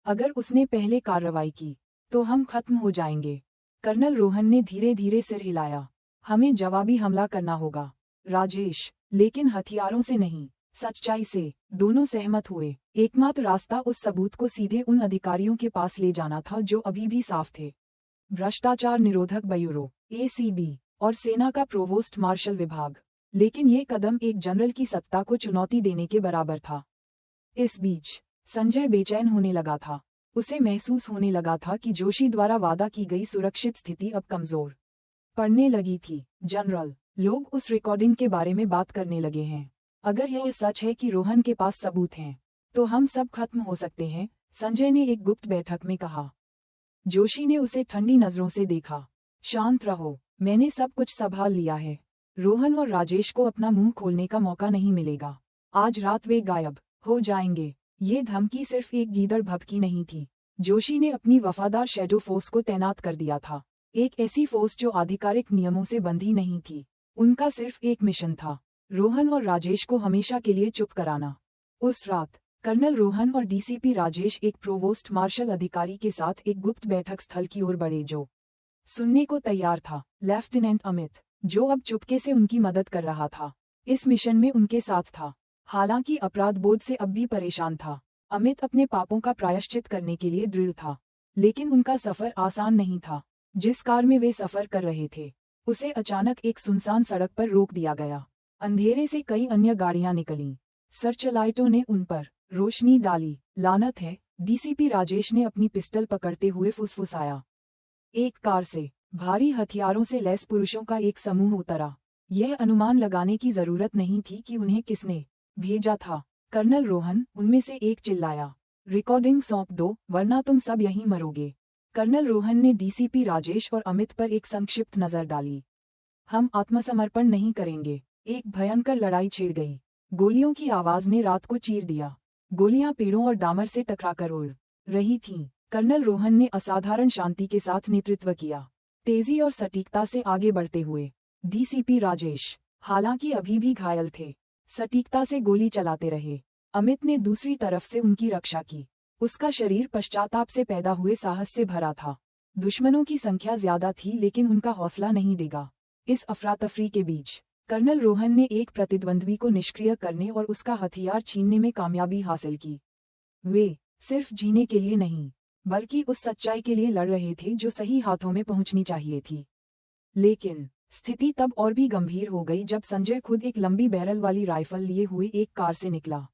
[SPEAKER 1] अगर उसने पहले कार्रवाई की तो हम खत्म हो जाएंगे। कर्नल रोहन ने धीरे धीरे सिर हिलाया। हमें जवाबी हमला करना होगा राजेश, लेकिन हथियारों से नहीं, सच्चाई से। दोनों सहमत हुए। एकमात्र रास्ता उस सबूत को सीधे उन अधिकारियों के पास ले जाना था जो अभी भी साफ थे। भ्रष्टाचार निरोधक ब्यूरो ACB और सेना का प्रोवोस्ट मार्शल विभाग। लेकिन ये कदम एक जनरल की सत्ता को चुनौती देने के बराबर था। इस बीच संजय बेचैन होने लगा था। उसे महसूस होने लगा था कि जोशी द्वारा वादा की गई सुरक्षित स्थिति अब कमजोर पड़ने लगी थी। जनरल, लोग उस रिकॉर्डिंग के बारे में बात करने लगे हैं। अगर यह सच है कि रोहन के पास सबूत हैं, तो हम सब खत्म हो सकते हैं, संजय ने एक गुप्त बैठक में कहा। जोशी ने उसे ठंडी नजरों से देखा। शांत रहो, मैंने सब कुछ संभाल लिया है। रोहन और राजेश को अपना मुंह खोलने का मौका नहीं मिलेगा। आज रात वे गायब हो जाएंगे। ये धमकी सिर्फ एक गीदड़ भभकी नहीं थी। जोशी ने अपनी वफादार शैडो फोर्स को तैनात कर दिया था। एक ऐसी फोर्स जो आधिकारिक नियमों से बंधी नहीं थी। उनका सिर्फ एक मिशन था, रोहन और राजेश को हमेशा के लिए चुप कराना। उस रात कर्नल रोहन और डीसीपी राजेश एक प्रोवोस्ट मार्शल अधिकारी के साथ एक गुप्त बैठक स्थल की ओर बढ़े जो सुनने को तैयार था। लेफ्टिनेंट अमित, जो अब चुपके से उनकी मदद कर रहा था, इस मिशन में उनके साथ था। हालांकि अपराध बोध से अब भी परेशान था। अमित अपने पापों का प्रायश्चित करने के लिए दृढ़ था, लेकिन उनका सफर आसान नहीं था। जिस कार में वे सफर कर रहे थे, उसे अचानक एक सुनसान सड़क पर रोक दिया गया। अंधेरे से कई अन्य गाड़ियां निकलीं। सर्चलाइटों ने उन पर रोशनी डाली। लानत है, डीसीपी राजेश ने अपनी पिस्टल पकड़ते हुए फुसफुसाया। एक कार से भारी हथियारों से लैस पुरुषों का एक समूह उतरा। यह अनुमान लगाने की जरूरत नहीं थी कि उन्हें किसने भेजा था। कर्नल रोहन, उनमें से एक चिल्लाया। रिकॉर्डिंग सौंप दो, वरना तुम सब यहीं मरोगे। कर्नल रोहन ने डीसीपी राजेश और अमित पर एक संक्षिप्त नजर डाली। हम आत्मसमर्पण नहीं करेंगे। एक भयंकर लड़ाई छिड़ गई। गोलियों की आवाज ने रात को चीर दिया। गोलियां पेड़ों और डामर से टकराकर उड़ रही थीं। कर्नल रोहन ने असाधारण शांति के साथ नेतृत्व किया, तेजी और सटीकता से आगे बढ़ते हुए। डीसीपी राजेश, हालांकि अभी भी घायल थे, सटीकता से गोली चलाते रहे। अमित ने दूसरी तरफ से उनकी रक्षा की। उसका शरीर पश्चाताप से पैदा हुए साहस से भरा था। दुश्मनों की संख्या ज्यादा थी लेकिन उनका हौसला नहीं डिगा। इस अफरा-तफरी के बीच कर्नल रोहन ने एक प्रतिद्वंद्वी को निष्क्रिय करने और उसका हथियार छीनने में कामयाबी हासिल की। वे सिर्फ जीने के लिए नहीं, बल्कि उस सच्चाई के लिए लड़ रहे थे जो सही हाथों में पहुंचनी चाहिए थी। लेकिन स्थिति तब और भी गंभीर हो गई जब संजय खुद एक लंबी बैरल वाली राइफल लिए हुए एक कार से निकला।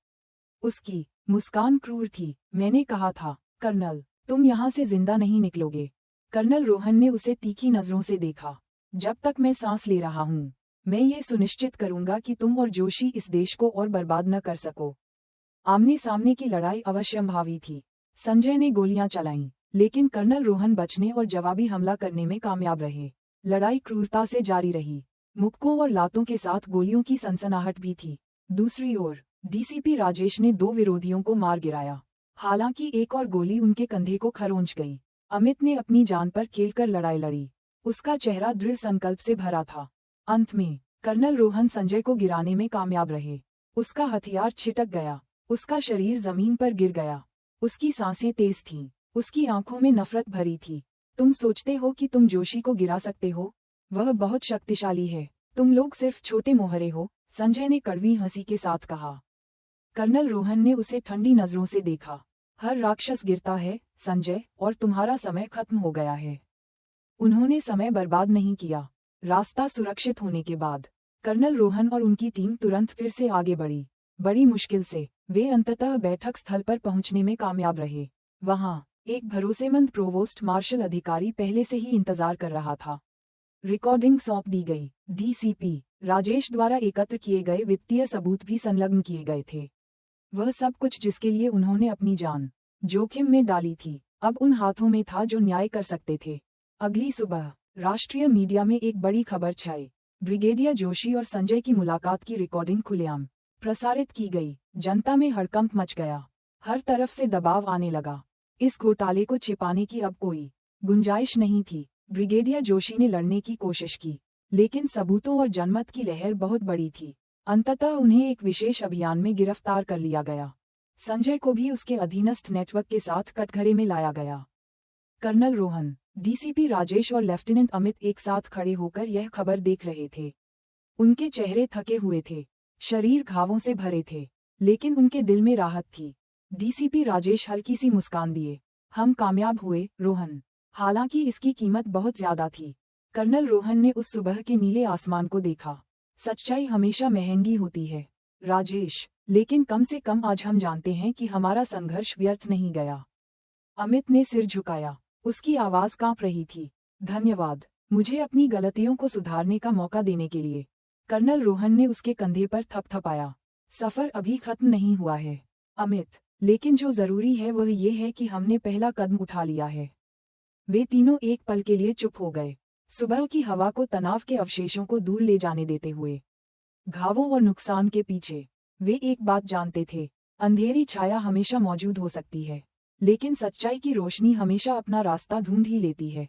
[SPEAKER 1] उसकी मुस्कान क्रूर थी। मैंने कहा था कर्नल, तुम यहाँ से जिंदा नहीं निकलोगे। कर्नल रोहन ने उसे तीखी नजरों से देखा। जब तक मैं सांस ले रहा हूँ, मैं ये सुनिश्चित करूंगा कि तुम और जोशी इस देश को और बर्बाद न कर सको। आमने सामने की लड़ाई अवश्यंभावी थी। संजय ने गोलियां चलाईं, लेकिन कर्नल रोहन बचने और जवाबी हमला करने में कामयाब रहे। लड़ाई क्रूरता से जारी रही। मुक्कों और लातों के साथ गोलियों की सनसनाहट भी थी। दूसरी ओर डीसीपी राजेश ने दो विरोधियों को मार गिराया। हालांकि एक और गोली उनके कंधे को खरोंच गई। अमित ने अपनी जान पर खेलकर लड़ाई लड़ी। उसका चेहरा दृढ़ संकल्प से भरा था। अंत में कर्नल रोहन संजय को गिराने में कामयाब रहे। उसका हथियार छिटक गया। उसका शरीर जमीन पर गिर गया। उसकी सांसें तेज थीं। उसकी आंखों में नफरत भरी थी। तुम सोचते हो कि तुम जोशी को गिरा सकते हो? वह बहुत शक्तिशाली है। तुम लोग सिर्फ छोटे मोहरे हो, संजय ने कड़वी हंसी के साथ कहा। कर्नल रोहन ने उसे ठंडी नजरों से देखा। हर राक्षस गिरता है संजय, और तुम्हारा समय खत्म हो गया है। उन्होंने समय बर्बाद नहीं किया। रास्ता सुरक्षित होने के बाद कर्नल रोहन और उनकी टीम तुरंत फिर से आगे बढ़ी। बड़ी मुश्किल से वे अंततः बैठक स्थल पर पहुंचने में कामयाब रहे। वहां एक भरोसेमंद प्रोवोस्ट मार्शल अधिकारी पहले से ही इंतजार कर रहा था। रिकॉर्डिंग सौंप दी गई। डीसीपी राजेश द्वारा एकत्र किए गए वित्तीय सबूत भी संलग्न किए गए थे। वह सब कुछ जिसके लिए उन्होंने अपनी जान जोखिम में डाली थी, अब उन हाथों में था जो न्याय कर सकते थे। अगली सुबह राष्ट्रीय मीडिया में एक बड़ी खबर छाई। ब्रिगेडियर जोशी और संजय की मुलाकात की रिकॉर्डिंग खुलेआम प्रसारित की गई। जनता में हड़कंप मच गया। हर तरफ से दबाव आने लगा। इस घोटाले को छिपाने की अब कोई गुंजाइश नहीं थी। ब्रिगेडियर जोशी ने लड़ने की कोशिश की, लेकिन सबूतों और जनमत की लहर बहुत बड़ी थी। अंततः उन्हें एक विशेष अभियान में गिरफ्तार कर लिया गया। संजय को भी उसके अधीनस्थ नेटवर्क के साथ कटघरे में लाया गया। कर्नल रोहन, डीसीपी राजेश और लेफ्टिनेंट अमित एक साथ खड़े होकर यह खबर देख रहे थे। उनके चेहरे थके हुए थे, शरीर घावों से भरे थे, लेकिन उनके दिल में राहत थी। डीसीपी राजेश हल्की सी मुस्कान दिए। हम कामयाब हुए, रोहन। हालांकि इसकी कीमत बहुत ज्यादा थी। कर्नल रोहन ने उस सुबह के नीले आसमान को देखा। सच्चाई हमेशा महंगी होती है, राजेश, लेकिन कम से कम आज हम जानते हैं कि हमारा संघर्ष व्यर्थ नहीं गया। अमित ने सिर झुकाया। उसकी आवाज कांप रही थी। धन्यवाद, मुझे अपनी गलतियों को सुधारने का मौका देने के लिए। कर्नल रोहन ने उसके कंधे पर थपथपाया। सफर अभी खत्म नहीं हुआ है, अमित, लेकिन जो जरूरी है वह ये है कि हमने पहला कदम उठा लिया है। वे तीनों एक पल के लिए चुप हो गए, सुबह की हवा को तनाव के अवशेषों को दूर ले जाने देते हुए। घावों और नुकसान के पीछे वे एक बात जानते थे, अंधेरी छाया हमेशा मौजूद हो सकती है, लेकिन सच्चाई की रोशनी हमेशा अपना रास्ता ढूंढ ही लेती है।